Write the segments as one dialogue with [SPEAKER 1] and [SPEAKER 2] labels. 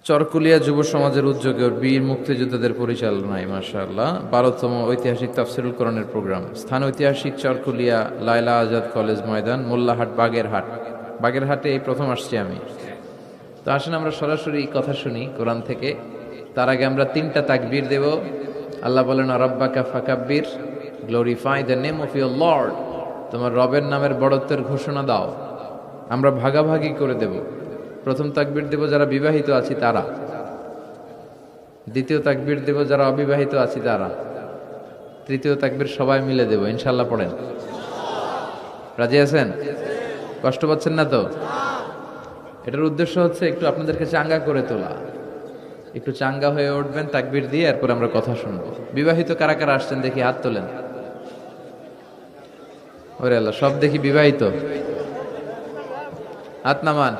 [SPEAKER 1] চরকুলিয়া যুব সমাজের উদ্যোগে বীর মুক্তিযোদ্ধাদের পরিচালনায় মাশাআল্লাহ 12তম ঐতিহাসিক তাফসিরুল কোরআনের প্রোগ্রাম। স্থান ঐতিহাসিক চরকুলিয়া লায়লা আজাদ কলেজ ময়দান, মোল্লাহাট, বাগেরহাট। বাগেরহাটে এই প্রথম আসছি আমি। তো আসেন আমরা সরাসরি কথা শুনি কোরআন থেকে। তার আগে আমরা 3টা তাকবীর দেব। আল্লাহ বলেন, রাব্বাকা ফাকাব্বির, glorify the name of your lord. তোমার রবের নামের বড়ত্বের ঘোষণা দাও। আমরা ভাগাভাগি করে দেব। প্রথম তাকবীর দেব যারা বিবাহিত আছি তারা, দ্বিতীয় তাকবীর দেব যারা অবিবাহিত আছি তারা, তৃতীয় তাকবীর সবাই মিলে দেব। ইনশাআল্লাহ পড়েন। রাজি আছেন? কষ্ট পাচ্ছেন না তো? এটার উদ্দেশ্য হচ্ছে একটু আপনাদেরকে চাঙ্গা করে তোলা। একটু চাঙ্গা হয়ে উঠবেন তাকবীর দিয়ে, এরপর আমরা কথা শুনবো। বিবাহিত কারা কারা আসছেন দেখি হাত তোলেন। ওরে আল্লাহ, সব দেখি বিবাহিত। হাত নামান।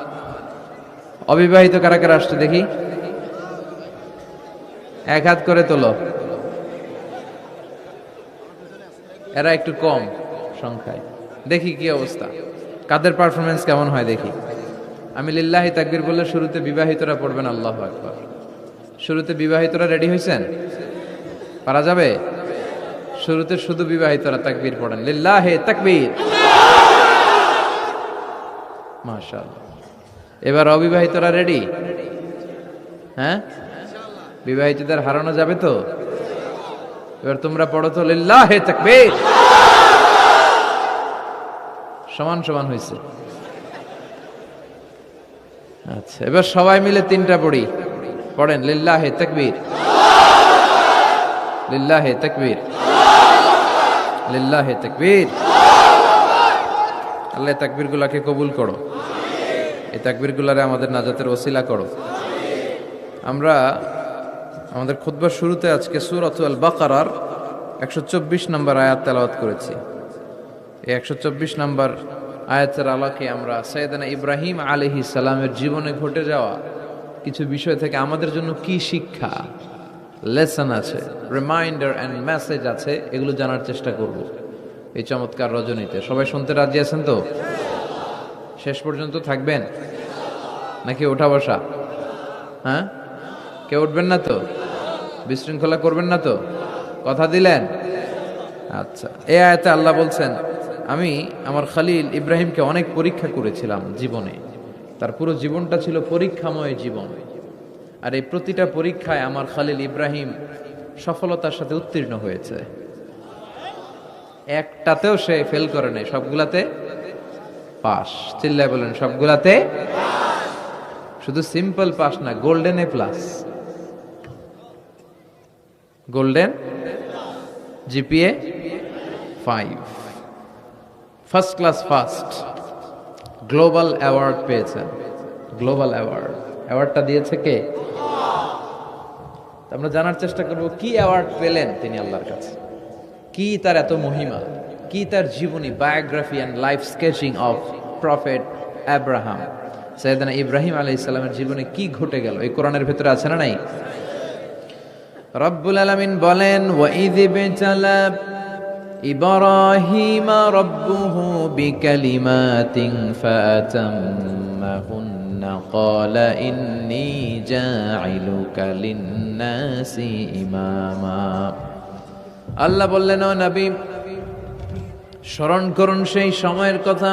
[SPEAKER 1] অবিবাহিত কারা কারা আসছে দেখি, এক হাত করে তোলো। এরা একটু কম সংখ্যায়। দেখি কি অবস্থা, কাদের পারফরমেন্স কেমন হয় দেখি। আমি লিল্লাহি তাকবীর বললে শুরুতে বিবাহিতরা পড়বেন আল্লাহু আকবার। শুরুতে বিবাহিতরা রেডি হয়েছেন? পারা যাবে? শুরুতে শুধু বিবাহিতরা তাকবীর পড়েন, লিল্লাহি তাকবীর। মাশাআল্লাহ। এবার অবিবাহিতরা রেডি? হ্যাঁ, বিবাহিতদের হারানো যাবে তো? এবার তোমরা পড়ো তো, লিল্লাহি তাকবীর। সমান সমান হয়েছে। আচ্ছা, এবার সবাই মিলে 3টা পড়ি। পড়েন, লিল্লাহি তাকবীর, লিল্লাহি তাকবীর, লিল্লাহি তাকবীর। আল্লাহ তাকবীর গুলাকে কবুল করো। এই তাকবীর গুলারে আমাদের নাজাতের ওসিলা করো। আমরা আমাদের খুতবার শুরুতে আজকে সূরাতুল বাকারার 124 নম্বর আয়াত তেলাওয়াত করেছি। এই 124 নম্বর আয়াতের আলোকে আমরা সাইয়েদনা ইব্রাহিম আলাইহিস সালামের জীবনে ঘটে যাওয়া কিছু বিষয় থেকে আমাদের জন্য কি শিক্ষা, লেসন আছে, রিমাইন্ডার এন্ড মেসেজ আছে, এগুলো জানার চেষ্টা করব এই চমৎকার রজনীতে। সবাই শুনতে রাজি আছেন তো? শেষ পর্যন্ত থাকবেন নাকি ওঠা বসা? হ্যাঁ, কেউ উঠবেন না তো? বিশৃঙ্খলা করবেন না তো? কথা দিলেন? আচ্ছা, এই আয়াতে আল্লাহ বলছেন, আমি আমার খলিল ইব্রাহিমকে অনেক পরীক্ষা করেছিলাম জীবনে। তার পুরো জীবনটা ছিল পরীক্ষাময় জীবন। আর এই প্রতিটা পরীক্ষায় আমার খলিল ইব্রাহিম সফলতার সাথে উত্তীর্ণ হয়েছে। একটাতেও সে ফেল করে নাই, সবগুলাতে পাস। চিল্লায় বলেন, সবগুলাতে। শুধু সিম্পল পাস না, golden A plus. Golden GPA 5, first class first. Global award পেয়েছেন। গ্লোবাল অ্যাওয়ার্ড, অ্যাওয়ার্ডটা দিয়েছে কে? আমরা জানার চেষ্টা করব কি অ্যাওয়ার্ড পেলেন তিনি আল্লাহর কাছে, কি তার এত মহিমা, কি তার জীবনী, biography and life sketching of prophet Abraham. সাইয়েদনা ইব্রাহিম আলাইহিস সালামের জীবনে কি ঘটে গেল এই কোরআনের ভিতরে আছে না নাই? রব্বুল আলামিন বলেন, ওয়া ইয বিতালা ইব্রাহিম রাব্বুহু বিকালিমাতিন ফাতাম্মাহুন্না ক্বালা ইন্নী জাঈলুকা লিন-নাসি ইমামা। আল্লাহ বললেন, ও নবী, স্মরণ করুন সেই সময়ের কথা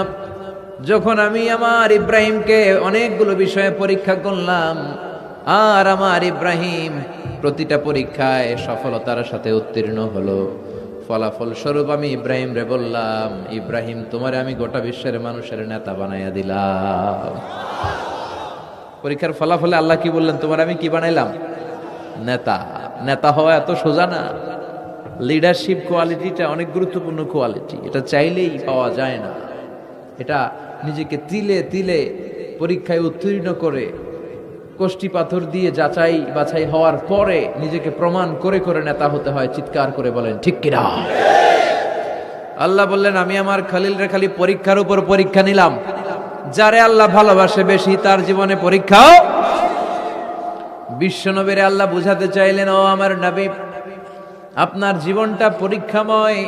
[SPEAKER 1] যখন আমি আমার ইব্রাহিমকে অনেকগুলো বিষয়ে পরীক্ষা করলাম, আর আমার ইব্রাহিম প্রতিটা পরীক্ষায় সফলতার সাথে উত্তীর্ণ হলো। ফলাফল স্বরূপ আমি ইব্রাহিম রে বললাম, ইব্রাহিম, তোমারে আমি গোটা বিশ্বের মানুষের নেতা বানাইয়া দিলাম। পরীক্ষার ফলাফলে আল্লাহ কি বললেন? তোমার আমি কি বানাইলাম? নেতা। নেতা হওয়া এত সোজা না। লিডারশিপ কোয়ালিটিটা অনেক গুরুত্বপূর্ণ কোয়ালিটি। এটা চাইলেই পাওয়া যায় না। এটা নিজেকে তিলে তিলে পরীক্ষায় উত্তীর্ণ করে, কষ্টি পাথর দিয়ে যাচাই বাছাই হওয়ার পরে নিজেকে প্রমাণ করে করে নেতা হতে হয়। চিৎকার করে বলেন ঠিক কিনা? আল্লাহ বললেন, আমি আমার খলিল রে খালি পরীক্ষার উপর পরীক্ষা নিলাম। যারে আল্লাহ ভালোবাসে বেশি তার জীবনে পরীক্ষাও। বিশ্বনবীরে আল্লাহ বুঝাতে চাইলেন, ও আমার নবী, আপনার জীবনটা পরীক্ষাময়।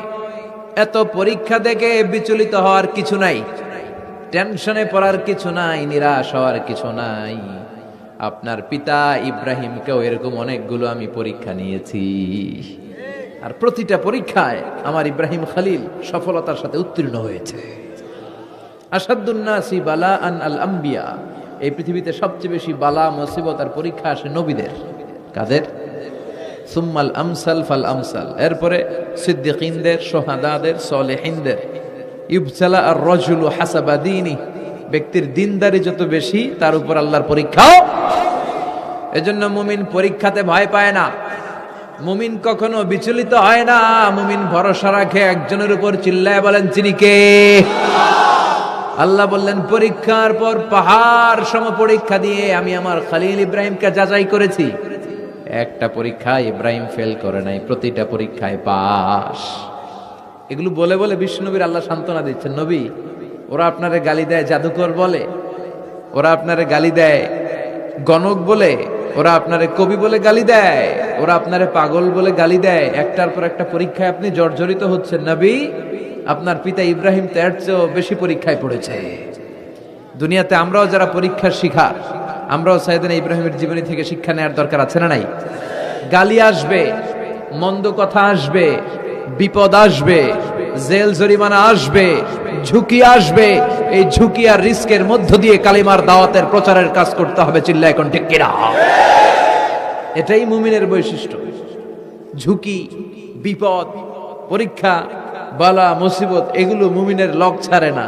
[SPEAKER 1] এত পরীক্ষা দেখে বিচলিত হওয়ার কিছু নাই, টেনশনে পড়ার কিছু নাই, নিরাশ হওয়ার কিছু নাই। আপনার পিতা ইব্রাহিমকেও এরকম অনেকগুলো আমি পরীক্ষা নিয়েছি, আর প্রতিটা পরীক্ষায় আমার ইব্রাহিম খলিল সফলতার সাথে উত্তীর্ণ হয়েছে। আসাদুন নাসি বালাআন আল আম্বিয়া, এই পৃথিবীতে সবচেয়ে বেশি বালা মুসিবত আর পরীক্ষা আসে নবীদের। কাদের? সুম্মাল আমসাল ফাল আমসাল, এরপরে সিদ্দিকিনদের, শুহাদাদের, সালেহিনদের। ইবতালা আর রাজুলু হাসাবা দীনি, ব্যক্তির দিনদারি যত বেশি তার উপর আল্লাহর পরীক্ষাও। এজন্য মুমিন পরীক্ষাতে ভয় পায় না, মুমিন কখনো বিচলিত হয় না, মুমিন ভরসা রাখে একজনের উপর। চিল্লায় বলেন তিনি কে? আল্লাহ বললেন পরীক্ষার পর পাহাড় সম পরীক্ষা দিয়ে আমি আমার খলিল ইব্রাহিমকে যাচাই করেছি। একটা পরীক্ষায় ইব্রাহিম ফেল করে নাই, প্রতিটা পরীক্ষায় পাস। এগুলো বলে বলে বিষ্ণুনবীর আল্লাহ সান্ত্বনা দিচ্ছেন, নবী ওরা আপনারে গালি দেয় জাদুকর বলে, ওরা আপনারে গালি দেয় গণক বলে, ওরা আপনারে কবি বলে গালি দেয়, ওরা আপনারে পাগল বলে গালি দেয়, একটার পর একটা পরীক্ষায় আপনি জর্জরিত হচ্ছেন। নবী আপনার পিতা ইব্রাহিম তো এর চেয়েও বেশি পরীক্ষায় পড়েছে। দুনিয়াতে আমরাও যারা পরীক্ষার শিকার, আমরাও সাইয়েদনা ইব্রাহিমের জীবনী থেকে শিক্ষা নেওয়ার দরকার আছে না নাই? গালি আসবে, মন্দ কথা আসবে, বিপদ আসবে, জেল জরিমানা আসবে, ঝুঁকি আসবে। এই ঝুঁকি আর রিস্কের মধ্য দিয়ে কালিমার দাওয়াতের প্রচারের কাজ করতে হবে। চিল্লায় এখন ঠিক কিনা? এটাই মুমিনের বৈশিষ্ট্য। ঝুঁকি, বিপদ, পরীক্ষা, বালা, মুসিবত, এগুলো মুমিনের লক ছাড়ে না,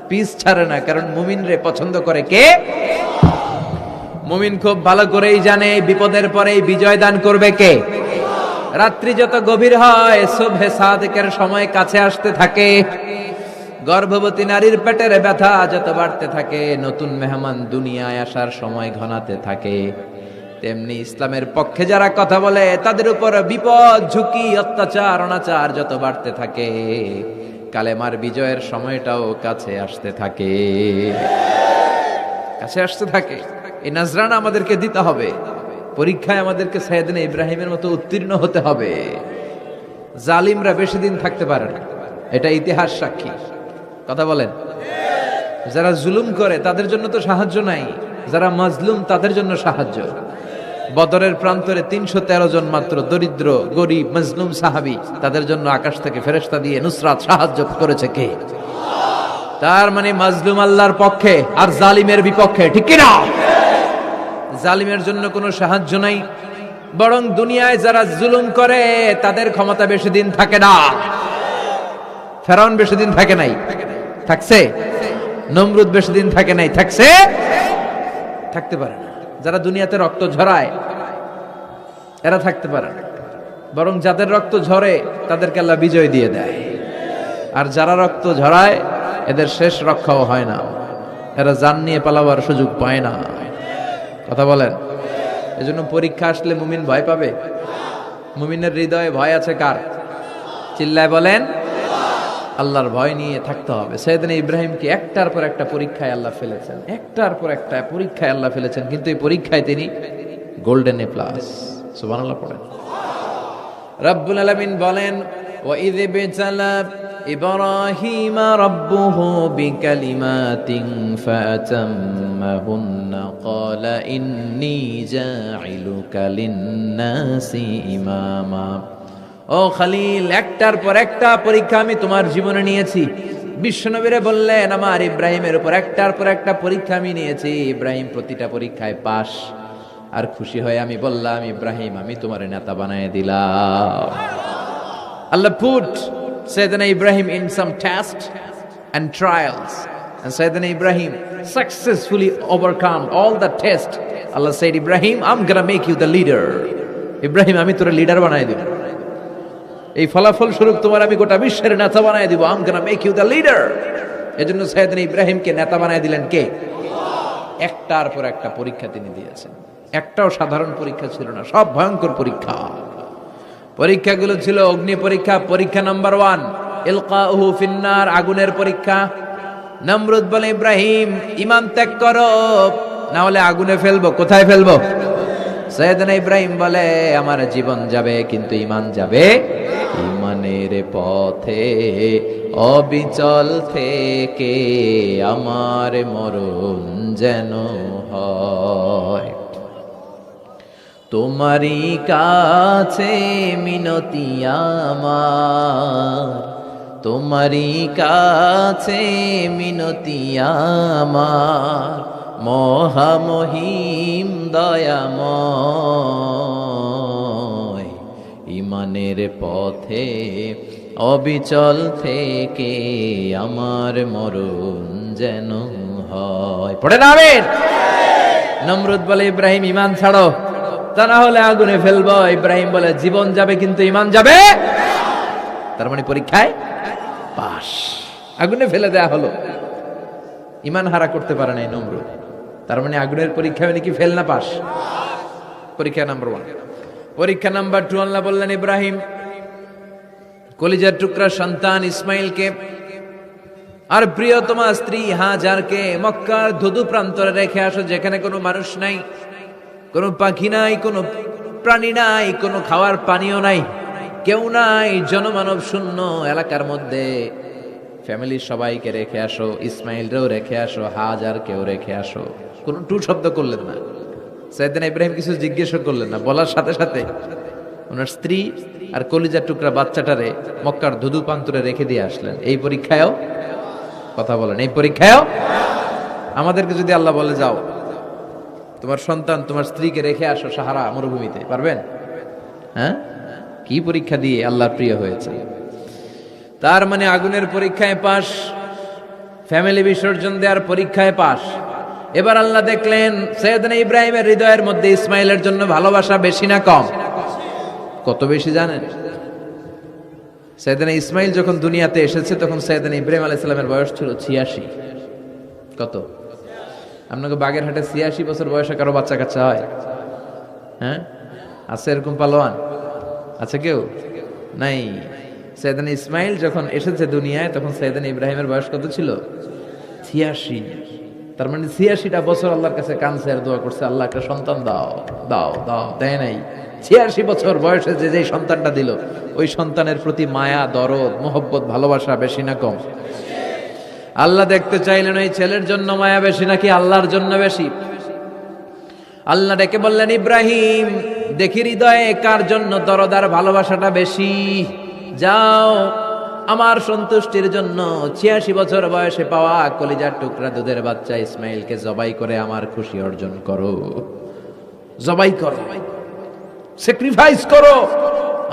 [SPEAKER 1] পিস ছাড়ে না। কারণ মুমিনরে পছন্দ করে কে? মুমিন খুব ভালো করেই জানে বিপদের পরেই বিজয় দান করবে কে। রাত্রি যত গভীর হয়, সুবহে সাদেকের সময় কাছে আসতে থাকে, গর্ভবতী নারীর পেটের ব্যথা যত বাড়তে থাকে, নতুন মেহমান দুনিয়ায় আসার সময় ঘনাতে থাকে, তেমনি ইসলামের পক্ষে যারা কথা বলে তাদের উপর বিপদ, ঝুঁকি, অত্যাচার, অনাচার যত বাড়তে থাকে, কালেমার বিজয়ের সময়টাও কাছে আসতে থাকে, কাছে আসতে থাকে। এই নাজরানা আমাদেরকে দিতে হবে। পরীক্ষায় আমাদেরকে সাইয়েদনা ইব্রাহিমের মতো উত্তীর্ণ হতে হবে। জালিমরা বেশি দিন থাকতে পারে না, এটা ইতিহাস সাক্ষী। কথা বলেন। যারা জুলুম করে তাদের জন্য তো সাহায্য নাই, যারা মাজলুম তাদের জন্য সাহায্য। বদরের প্রান্তরে ৩১৩ জন মাত্র দরিদ্র, গরিব, মাজলুম সাহাবী, তাদের জন্য আকাশ থেকে ফেরেশতা দিয়ে নুসরাত সাহায্য করেছে কে? তার মানে মাজলুম আল্লাহর পক্ষে আর জালিমের বিপক্ষে, ঠিক কি না? জালিমের জন্য কোনো সাহায্য নাই, বরং দুনিয়ায় যারা জুলুম করে তাদের ক্ষমতা বেশি দিন থাকে না। ফেরাউন বেশি দিন থাকে নাই, থাকছে? নমরুদ বেশি দিন থাকে নাই, থাকছে? থাকতে পারে না। যারা দুনিয়াতে রক্ত ঝরায় এরা থাকতে পারে না, বরং যাদের রক্ত ঝরে তাদেরকে আল্লাহ বিজয় দিয়ে দেয়। আর যারা রক্ত ঝরায় এদের শেষ রক্ষাও হয় না, এরা জান নিয়ে পালাবার সুযোগ পায় না। কথা বলেন। এজন্য পরীক্ষা আসলে মুমিন ভয় পাবে। মুমিনের হৃদয়ে ভয় আছে কার? চিল্লায় বলেন। আল্লাহর ভয় নিয়ে থাকতে হবে। সাইয়েদনা ইব্রাহিমকে একটার পর একটা পরীক্ষায় আল্লাহ ফেলেছেন, একটার পর একটা পরীক্ষায় আল্লাহ ফেলেছেন, কিন্তু এই পরীক্ষায় তিনি গোল্ডেন এ প্লাস। সুবহানাল্লাহ পড়েন। রব্বুল আলামিন বলেন, ওয়া ইয বিতালা ইব্রাহিমা রাব্বুহু বিকালিমাতিন ফাতাম্মাহুন্না ক্বালা ইন্নী জাইলুকা লিন-নাসি ইমামা। ও খলিল, একটার পর একটা পরীক্ষা আমি তোমার জীবনে নিয়েছি। বিশ্বনবীরে বললেন আমার ইব্রাহিমের উপর একটার পর একটা পরীক্ষা আমি নিয়েছি, ইব্রাহিম প্রতিটা পরীক্ষায় পাস। আর খুশি হয়ে আমি বললাম, ইব্রাহিম আমি তোমার নেতা বানায় দিলাম। আল্লাহ put Sayyidina Ibrahim in some tests and trials, and Sayyidina Ibrahim successfully overcome all the tests. Allah said, Ibrahim, I'm gonna make you the leader. Ibrahim আমি তোর লিডার বানায় দিব, এই ফলাফল স্বরূপ তোমার আমি গোটা বিশ্বের নেতা বানায় দিব। I'm gonna make you the leader. এজন্য সাইয়েদনা ইব্রাহিমকে নেতা বানায় দিলেন কে? একটার পর একটা পরীক্ষা তিনি দিয়েছেন। একটাও সাধারণ পরীক্ষা ছিল না, সব ভয়ঙ্কর পরীক্ষা। পরীক্ষাগুলো ছিল অগ্নি পরীক্ষা। পরীক্ষা নাম্বার 1 ইলকাউহু ফিন্নার, আগুনের পরীক্ষা। নমরুদ বলে, ইব্রাহিম ঈমান ত্যাগ করো, না হলে আগুনে ফেলবো। কোথায় ফেলবো? সাইয়েদনা ইব্রাহিম বলে, আমার জীবন যাবে কিন্তু ঈমান যাবে। ঈমানের পথে অবিচল থেকে আমার মরণ যেন হয়। তোমারই কাছে মিনতি আমার, তোমারই কাছে মিনতি আমার, মহামহিম দয়াময়, ইমানের পথে অবিচল থেকে আমার মরণ যেন হয়। পড়ে না আমিন। নমরুদ বলে ইব্রাহিম ইমান ছাড়ো, তা না হলে আগুনে ফেলবো। ইব্রাহিম বলে জীবন যাবে কিন্তু ইমান যাবে। তার মানে পরীক্ষায় পাস, আগুনে ফেলে দেয়া হলো, ইমান হারা করতে পারে নাই নমরুদ। তার মানে আগুনের পরীক্ষা নাকি ফেল না পাস? পরীক্ষা নাম্বার 1। পরীক্ষা নাম্বার 2, আল্লাহ বললেন ইব্রাহিম কলিজার টুকরা সন্তান ইসমাইলকে আর প্রিয়তমা স্ত্রী হাজারকে মক্কার ধুধু প্রান্তরে রেখে আসো, যেখানে কোনো মানুষ নাই, কোনো পাখি নাই, কোনো প্রাণী নাই, কোনো খাওয়ার পানিও নাই, কেউ নাই, জনমানব শূন্য এলাকার মধ্যে ফ্যামিলির সবাইকে রেখে আসো, ইসমাইলরেও রেখে আসো, হাজারকেও রেখে আসো। কোনো টু শব্দ করলেন না। সাইয়েদনা ইব্রাহিম কিছু জিজ্ঞেসও করলেন না, বলার সাথে সাথে ওনার স্ত্রী আর কলিজার টুকরা বাচ্চাটারে মক্কার ধুধু প্রান্তরে রেখে দিয়ে আসলেন। এই পরীক্ষায়ও কথা বলেন, এই পরীক্ষায়ও আমাদেরকে যদি আল্লাহ বলে যাও তোমার সন্তান তোমার স্ত্রীকে রেখে আসো সাহারা মরুভূমিতে, পারবেন? হ্যাঁ, কি পরীক্ষা দিয়ে আল্লাহর প্রিয় হয়েছে। তার মানে আগুনের পরীক্ষায় পাস, ফ্যামিলি বিসর্জন দেওয়ার পরীক্ষায় পাস। এবার আল্লাহ দেখলেন সাইয়েদনা ইব্রাহিমের হৃদয়ের মধ্যে ইসমাইলের জন্য ভালোবাসা বেশি না কম? কত বেশি জানেন? সাইয়েদনা ইসমাইল যখন দুনিয়াতে এসেছে তখন সাইয়েদনা ইব্রাহিম আলাইহিস সালামের বয়স ছিল 86। কত? আপনাকে বাগেরহাটে 86 বছর বয়সে কারো বাচ্চা কাচ্চা হয়? হ্যাঁ, আছে এরকম পালোয়ান? আছে কেউ? নাই। সাইয়েদনা ইসমাইল যখন এসেছে দুনিয়ায় তখন সাইয়েদনা ইব্রাহিমের বয়স কত ছিল? 86। তার মানে 86টা বছর আল্লাহর কাছে কাঁদছে আর দোয়া করছে, আল্লাহ একটা সন্তান দাও দাও দাও, দেয় নাই। 86 বছর বয়সে যে সন্তানটা দিল, ওই সন্তানের প্রতি মায়া, দরদ, মোহব্বত, ভালোবাসা বেশি না কম? আল্লাহ দেখতে চাইলেন ওই ছেলের জন্য মায়া বেশি নাকি আল্লাহর জন্য বেশি। আল্লাহ ডেকে বললেন ইব্রাহিম দেখি হৃদয়ে কার জন্য দরদ আর ভালোবাসাটা বেশি, যাও আমার সন্তুষ্টির জন্য 86 বছর বয়সে পাওয়া কলিজার টুকরা দুধের বাচ্চা ইসমাইলকে জবাই করে আমার খুশি অর্জন করো। জবাই করো, স্যাক্রিফাইস করো,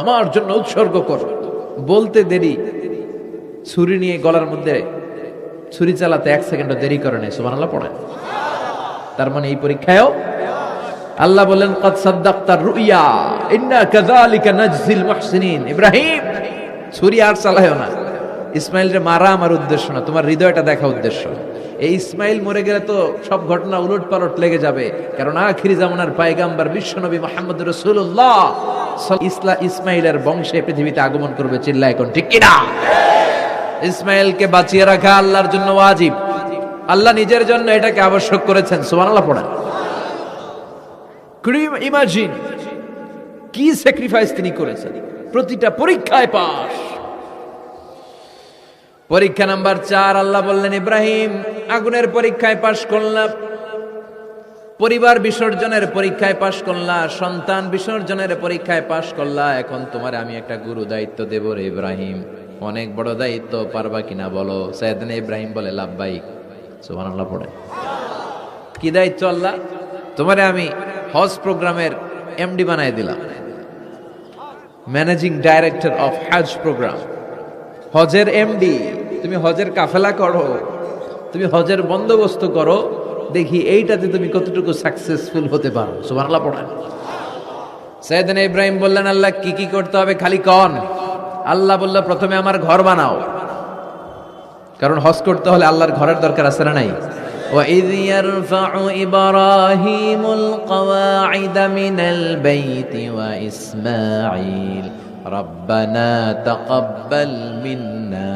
[SPEAKER 1] আমার জন্য উৎসর্গ করো। বলতে দেরি, ছুরি নিয়ে গলার মধ্যে ছুরি চালাতে 1 সেকেন্ডও দেরি করে নাই। সুবহানাল্লাহ পড়েন। তার মানে এই পরীক্ষায়ও আল্লাহ বলেন ক্বাদ সাদ্দাকতার রুইয়া ইন্না কাযালিকা নাজজিল মুহসিনিন। ইব্রাহিম ছুরি আর চালায়ও না, ইসমাইলরে মারা আমার উদ্দেশ্য না, তোমার হৃদয়টা দেখা উদ্দেশ্য। এই ইসমাইল মরে গেলে তো সব ঘটনা উলট পালট লেগে যাবে, কারণ আখিরি জামানার পয়গাম্বর বিশ্বনবী মুহাম্মদ রাসূলুল্লাহ ইসমাইলের বংশে পৃথিবীতে আগমন করবে। চিল্লায় এখন ঠিক কিনা? ইসমাইলকে বাঁচিয়ে রাখা আল্লাহর জন্য ওয়াজিব, আল্লাহ নিজের জন্য এটাকে আবশ্যক করেছেন। সুবহানাল্লাহ পড়েন। ইমাজিন কি স্যাক্রিফাইস তিনি করেছেন। প্রতিটা পরীক্ষায় পাস। পরীক্ষা নাম্বার 4, আল্লাহ বললেন ইব্রাহিম আগুনের পরীক্ষায় পাস করলাম, পরিবার বিসর্জনের পরীক্ষায় পাস করলা, সন্তান বিসর্জনের পরীক্ষায় পাস করলা, এখন তোমার আমি একটা গুরু দায়িত্ব দেব রে ইব্রাহিম। অনেক বড় দায়িত্ব, পারবা কিনা বলো? সাইয়েদনা ইব্রাহিম বলে লাব্বাইক। সুবহানাল্লাহ পড়ে। কি দায়িত্ব আল্লাহ? তোমারে আমি হজ প্রোগ্রামের এমডি বানাই দিলাম, ম্যানেজিং ডাইরেক্টর অফ হজ প্রোগ্রাম, হজের এমডি। তুমি হজের কাফেলা করো, তুমি হজের বন্দোবস্ত করো, দেখি এইটাতে তুমি কতটুকু সাকসেসফুল হতে পারো। সুবহানাল্লাহ পড়েন। সাইয়েদনা ইব্রাহিম বললেন আল্লাহ কি কি করতে হবে খালি কোন? আল্লাহ বলল প্রথমে আমার ঘর বানাও, কারণ হজ করতে হলে আল্লাহর ঘরের দরকার আছে না নাই? وَإِذْ يَرْفَعُ إِبْرَاهِيمُ الْقَوَاعِدَ مِنَ الْبَيْتِ وَإِسْمَاعِيلُ رَبَّنَا تَقَبَّلْ مِنَّا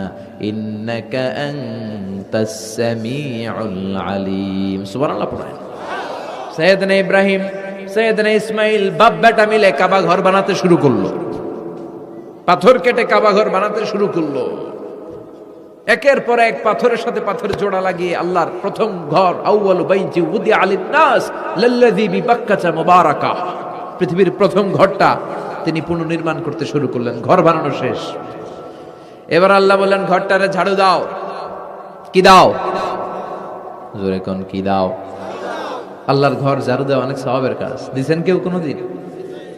[SPEAKER 1] إِنَّكَ أَنْتَ السَّمِيعُ الْعَلِيمُ। সুবহানাল্লাহ পড়েন। সাইয়েদনা ইব্রাহিম, সাইয়েদনা ইসমাইল বাপ বেটা মিলে কাবা ঘর বানাতে শুরু করলো, পাথর কেটে কাবা ঘর বানাতে শুরু করলো। একের পর এক পাথরের সাথে পাথর জোড়া লাগিয়ে আল্লাহর প্রথম ঘর, আউয়ালু বাইতি উদিআ লিন-নাস লাল্লাযী বিবাক্কাতা মুবারাকা, পৃথিবীর প্রথম ঘরটা তিনি পুনর্নির্মাণ করতে শুরু করলেন। ঘর বানানো শেষ, এবার আল্লাহ বললেন ঘরটারে ঝাড়ু দাও। কি দাও? জোরে কোন, কি দাও? আল্লাহর ঘর ঝাড়ু দেওয়া অনেক সওয়াবের কাজ। দিছেন কেউ কোনোদিন?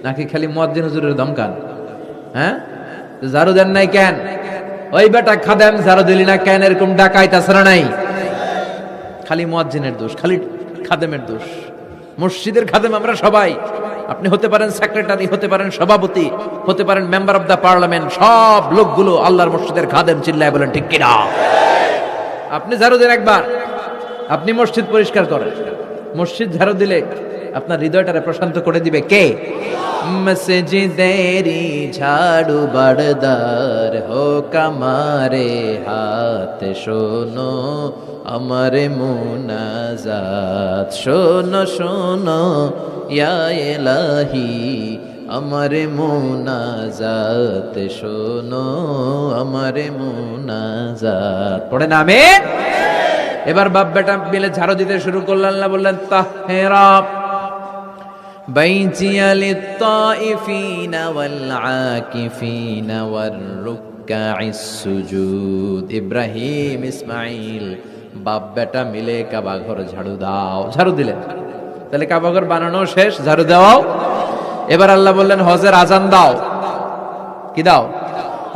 [SPEAKER 1] নাকি খালি মুয়াজ্জিন হুজুরের দমকান? হ্যাঁ, ঝাড়ু দেন নাই কেন? ওই বেটা খাদেম ঝাড়ু দিলি না কেন, এরকম ডাকাইত আছে না নাই? খালি মুয়াজ্জিনের দোষ, খালি খাদেমের দোষ। মসজিদের খাদেম আমরা সবাই। আপনি হতে পারেন সেক্রেটারি, হতে পারেন সভাপতি, হতে পারেন মেম্বার অফ দা পার্লামেন্ট, সব লোকগুলো আল্লাহর মসজিদের খাদেম। চিল্লায় বলেন ঠিক কিনা? আপনি ঝাড়ু দেন একবার, আপনি মসজিদ পরিষ্কার করেন। মসজিদ ঝাড়ু দিলে আপনার হৃদয়টারে প্রশান্ত করে দিবে কে? মসজিদেরি ঝাড়ু বারদার হোক আমারে হাত, শোনো আমারে মুনাজাত, শোনো শোনো ইয়া ইলাহি আমারে মুনাজাত, শোনো আমারে মুনাজাত। পড়েন আমিন। এবার বাপ বেটা মিলে ঝাড়ু দিতে শুরু করলেন। আল্লাহ বললেন তাহহিরা বাইতিয়া লিত্তাইফিনা ওয়াল আকিফিনা ওয়ার রুকআইস সুজুদ। ইব্রাহিম ইসমাইল বাপ বেটা মিলে কাবা ঘর ঝাড়ু দাও। ঝাড়ু দিলেন, তাহলে কাবা ঘর বানানো শেষ, ঝাড়ু দাও। এবার আল্লাহ বললেন হজের আজান দাও। কি দাও?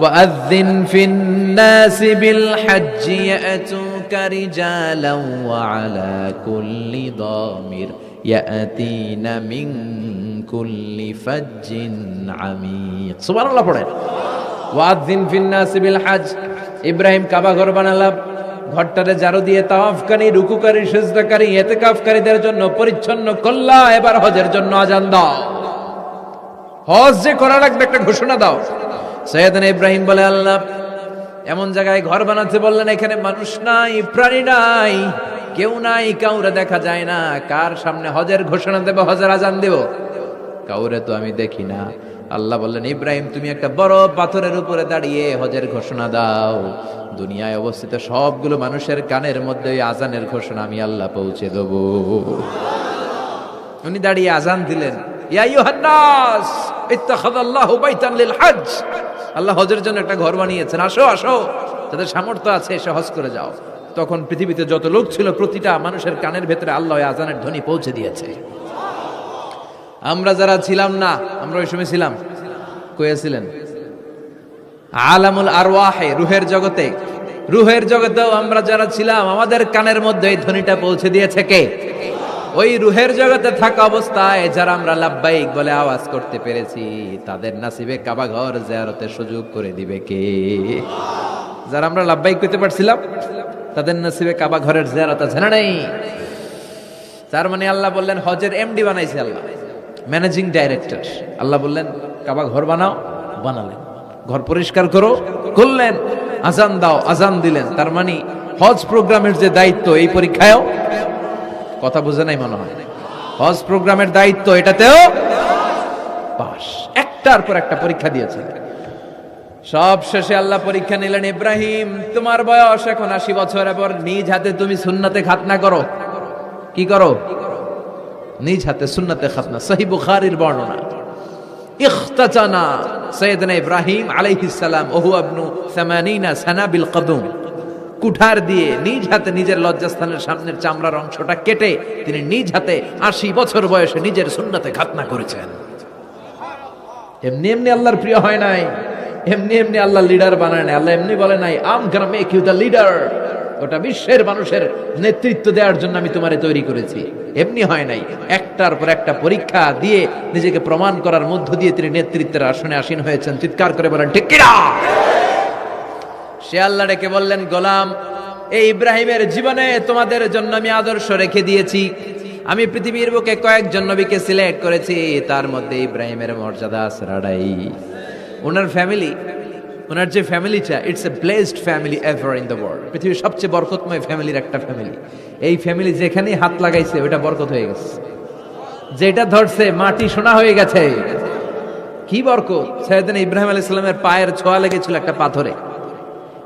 [SPEAKER 1] ওয়াআযিন ফিন নাসি বিল হজ্জি ইয়াতুকা রিজালান ওয়া আলা কুল্লি দামির ইয়াতিনা মিন কুল্লি ফাজ্জিন আমিক। সুবহানাল্লাহ পড়েন। ওয়াআযিন ফিন নাসি বিল হজ্জ। ইব্রাহিম কাবা ঘর বানালাম, ঘরটারে ঝাড়ু দিয়ে তাওয়াফকারী, রুকুকারী, সিজদাকারী, ইতিকাফকারীদের জন্য পরিচ্ছন্ন করলা। এবার হজের জন্য আজান দাও। হজ যে করা লাগবে একটা ঘোষণা দাও। সাইয়েদনা ইব্রাহিম বলে আল্লাহ এমন জায়গায় ঘর বানাতে বললেন এখানে মানুষ নাই, প্রাণী নাই, কেউ নাই, কাউরে দেখা যায় না। কার সামনে হজের ঘোষণা দেব, হজের আজান দেব? কাউরে তো আমি দেখি না। আল্লাহ বললেন ইব্রাহিম তুমি একটা বড় পাথরের উপরে দাঁড়িয়ে হজের ঘোষণা দাও। দুনিয়ায় অবস্থিত সবগুলো মানুষের কানের মধ্যে ওই আজানের ঘোষণা আমি আল্লাহ পৌঁছে দেব। উনি দাঁড়িয়ে আজান দিলেন, ইয়া আইয়ুহান নাস ইত্তাখাযাল্লাহু বাইতান লিল হজ। আল্লাহ হজের জন্য একটা ঘর বানিয়েছেন, আসো আসো, যাদের সামর্থ্য আছে এসে হজ করে যাও। তখন পৃথিবীতে যত লোক ছিল প্রতিটা মানুষের কানের ভেতরে আল্লাহ আজানের ধ্বনি পৌঁছে দিয়েছে। আমরা যারা ছিলাম না, আমরা ওই সময় ছিলাম, কয়েছিলেন আলামুল আরওয়াহে, রুহের জগতে, রুহের জগতেও আমরা যারা ছিলাম আমাদের কানের মধ্যে এই ধ্বনিটা পৌঁছে দিয়েছে কে? ওই রুহের জগতে থাকা অবস্থায় যারা আমরা লাব্বাইক বলে আওয়াজ করতে পেরেছি তাদের নসিবে কাবা ঘর জিয়ারতের সুযোগ করে দিবে কে? যারা আমরা লাব্বাইক করতে পারছিলাম তাদের নসিবে কাবা ঘরের জিয়ারত আছে না নাই? তার মানে আল্লাহ বললেন হজের এমডি বানাইছে আল্লাহ, ম্যানেজিং ডাইরেক্টর। আল্লাহ বললেন কাবা ঘর বানাও, বানালেন। ঘর পরিষ্কার করো, করলেন। আজান দাও, আজান দিলেন। তার মানে হজ প্রোগ্রামের যে দায়িত্ব এই পরীক্ষায়ও, কথা বুঝে নাই মনে হয়, হজ প্রোগ্রামের দায়িত্ব এটাতেও পাস। একটার পর একটা পরীক্ষা দিয়েছেন। সব শেষে আল্লাহ পরীক্ষা নিলেন, ইব্রাহিম তোমার বয়স এখন 80 বছর, এবার নিজ হাতে তুমি সুন্নাতে খাতনা করো। কি করো? নিজ হাতে সুন্নাতে খাতনা। সহিহ বুখারীর বর্ণনা। ইখতাতানা সাইয়েদনা ইব্রাহিম আলাইহিস সালাম ওহু ইবনু 80 সানা বিল কদম। কুঠার দিয়ে নিজ হাতে নিজের লজ্জাস্থানের সামনের চামড়ার অংশটা কেটে তিনি নিজ হাতে 80 বছর বয়সে নিজের সুন্নাতে খাতনা করেছেন। এমনি এমনি আল্লাহর প্রিয় হয় নাই, এমনি এমনি আল্লাহ লিডার বানায় নাই। আল্লাহ এমনি বলে নাই I'm gonna make you the leader, গোটা বিশ্বের মানুষের নেতৃত্ব দেওয়ার জন্য আমি তোমারে তৈরি করেছি। এমনি হয় নাই, একটার পর একটা পরীক্ষা দিয়ে নিজেকে প্রমাণ করার মধ্য দিয়ে তিনি নেতৃত্বের আসনে আসীন হয়েছেন। চিৎকার করে বলেন ঠিক কিনা? সে আল্লাহ ডেকে বললেন গোলাম, এই ইব্রাহিমের জীবনে তোমাদের জন্য আমি আদর্শ রেখে দিয়েছি। আমি পৃথিবীর বুকে কয়েকজন নবীকে সিলেক্ট করেছি, তার মধ্যে ইব্রাহিমের মর্যাদা আছে রাডাই। ওনার ফ্যামিলি, ওনার যে ফ্যামিলিটা, it's a blessed family ever in the world. পৃথিবীর সবচেয়ে বরকতময় ফ্যামিলির একটা ফ্যামিলি। এই ফ্যামিলি যেখানেই হাত লাগাইছে ওটা বরকত হয়ে গেছে, যেটা ধরছে মাটি সোনা হয়ে গেছে। কি বরকত! সাইয়েদনা ইব্রাহিম আলাইহিস সালামের পায়ের ছোঁয়া লেগেছিল একটা পাথরে।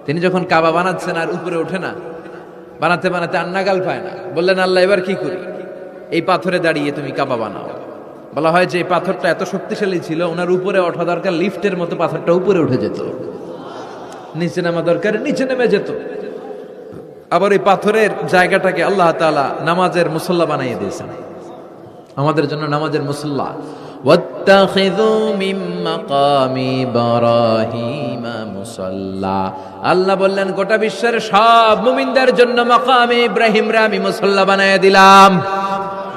[SPEAKER 1] তিনি যখন কাবা বানাচ্ছেন আর উপরে ওঠে না, বানাতে বানাতে আর নাগাল পায় না, বললেন আল্লাহ এবার কি করি? এই পাথরে দাঁড়িয়ে তুমি কাবা বানাও। বলা হয় যে এই পাথরটা এত শক্তিশালী ছিল, ওনার উপরে ওঠা দরকার লিফটের মতো পাথরটা উপরে উঠে যেত, নিচে নামা দরকার নিচে নেমে যেত। আবার এই পাথরের জায়গাটাকে আল্লাহ তাআলা নামাজের মুসল্লা বানিয়ে দিয়েছেন, আমাদের জন্য নামাজের মুসল্লা। ওয়াত্তাখিযু মিন মাকামি ইব্রাহিমা মুসাল্লা, আল্লাহ বললেন গোটা বিশ্বের সব মুমিনদের জন্য মাকামে ইব্রাহিমরে আমি মুসল্লা বানিয়ে দিলাম।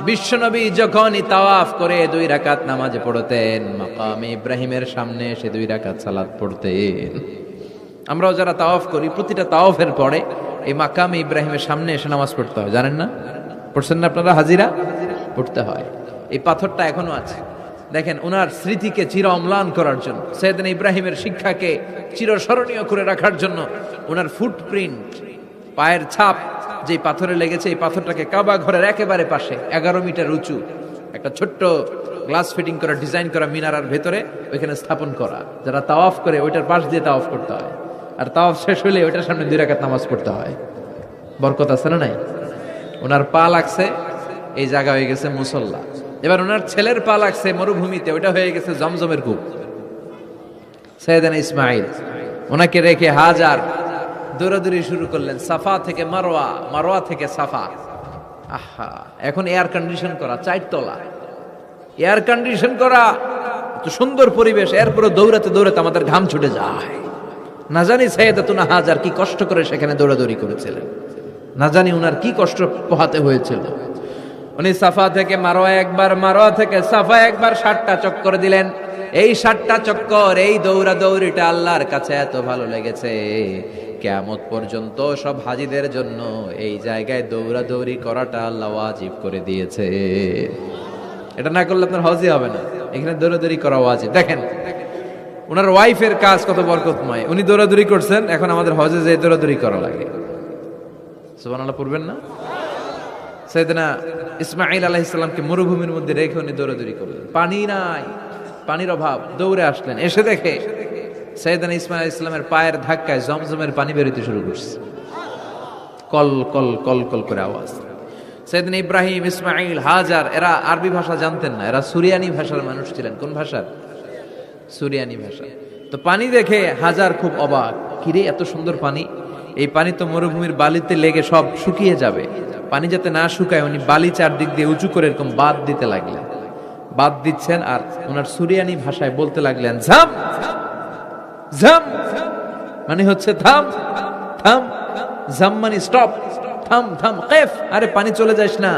[SPEAKER 1] বিশ্বনবী যখনই তাওয়াফ করে 2 রাকাত নামাজ পড়তেন, মাকামে ইব্রাহিমের সামনে এসে 2 রাকাত সালাত পড়তেন। আমরাও যারা তাওয়াফ করি, প্রতিটা তাওয়াফের পরে এই মাকামে ইব্রাহিমের সামনে এসে নামাজ পড়তে হয়, জানেন না? পড়ছেন না আপনারা? হাজিরা পড়তে হয়। এই পাথরটা এখনো আছে, দেখেন ওনার স্মৃতিকে চির অম্লান করার জন্য, সাইয়েদনা ইব্রাহিমের শিক্ষাকে চিরস্মরণীয় করে রাখার জন্য ওনার ফুটপ্রিন্ট, পায়ের ছাপ যে পাথরে লেগেছে, এই পাথরটাকে কাবা ঘরের একেবারে পাশে 11 মিটার উঁচু একটা ছোট্ট গ্লাস ফিটিং করা ডিজাইন করা মিনারার ভেতরে ওইখানে স্থাপন করা। যারা তাওয়াফ করে ওইটার পাশ দিয়ে তাওয়াফ করতে হয়, আর তাওয়াফ শেষ হলে ওইটার সামনে 2 রাকাত নামাজ পড়তে হয়। বরকত আছে না নাই? ওনার পা লাগছে, এই জায়গা হয়ে গেছে মুসল্লা। এবার ওনার ছেলের পা লাগছে মরুভূমিতে, ওইটা হয়ে গেছে জমজমের কূপ। সাইয়েদনা ইসমাইল ওনাকে রেখে হাজার দৌড়াদৌড়ি শুরু করলেন, সাফা থেকে মারওয়া, মারওয়া থেকে সাফা। আহা, এখন এয়ার কন্ডিশন করা 4 তলা, এয়ার কন্ডিশন করা, এত সুন্দর পরিবেশ, এরপরে দৌড়াতে দৌড়াতে আমাদের ঘাম ছুটে যায়। না জানি সাইয়েদাতুনা হাজার কি কষ্ট করে সেখানে দৌড়াদৌড়ি করেছিলেন, না জানি উনার কি কষ্ট পোহাতে হয়েছিল। উনি সাফা থেকে মারওয়া একবার, মারওয়া থেকে সাফা একবার 60টা চক্কর দিলেন। এই 60টা চক্কর, এই দৌড়াদৌড়িটা আল্লাহর কাছে এত ভালো লেগেছে, কিয়ামত পর্যন্ত সব হাজীদের জন্য এই জায়গায় দৌড়াদৌড়ি করাটা আল্লাহ ওয়াজিব করে দিয়েছে। এটা না করলে আপনার হজই হবে না, এখানে দৌড়াদৌড়ি করা ওয়াজিব। দেখেন ওনার ওয়াইফের কাজ কত বরকতময়, উনি দৌড়াদৌড়ি করছেন, এখন আমাদের হজে যে দৌড়াদৌড়ি করা লাগে। সুবহানাল্লাহ পড়বেন না? সাইয়েদনা ইসমাঈল আলাইহিস সালামকে মরুভূমির মধ্যে রেখে উনি দৌড়াদৌড়ি করলেন, পানি নাই, পানির অভাব, দৌড়ে আসলেন। এসে দেখে সাইয়েদনা ইসমাঈল আলাইহিস সালামের পায়ের ধাক্কায় জমজমের পানি বেরোতে শুরু করছে, কল কল কল কল করে আওয়াজ। সাইয়েদনা ইব্রাহিম, ইসমাঈল, হাজার এরা আরবি ভাষা জানতেন না, এরা সুরিয়ানি ভাষার মানুষ ছিলেন। কোন ভাষার? সুরিয়ানি ভাষা। তো পানি দেখে হাজার খুব অবাক, কিরে এত সুন্দর পানি, এই পানি তো মরুভূমির বালিতে লেগে সব শুকিয়ে যাবে। পানি যাতে না শুকায় উনি বালি চারদিক দিয়ে উঁচু করে এরকম বাদ দিতে লাগলেন, বাদ দিচ্ছেন আর ওনার সুরিয়ানি ভাষায় বলতে লাগলেন ঝাম ঝাম, মানে হচ্ছে থাম থাম, ঝাম মানে স্টপ, থাম থাম, কেফ, আরে পানি চলে যাস না,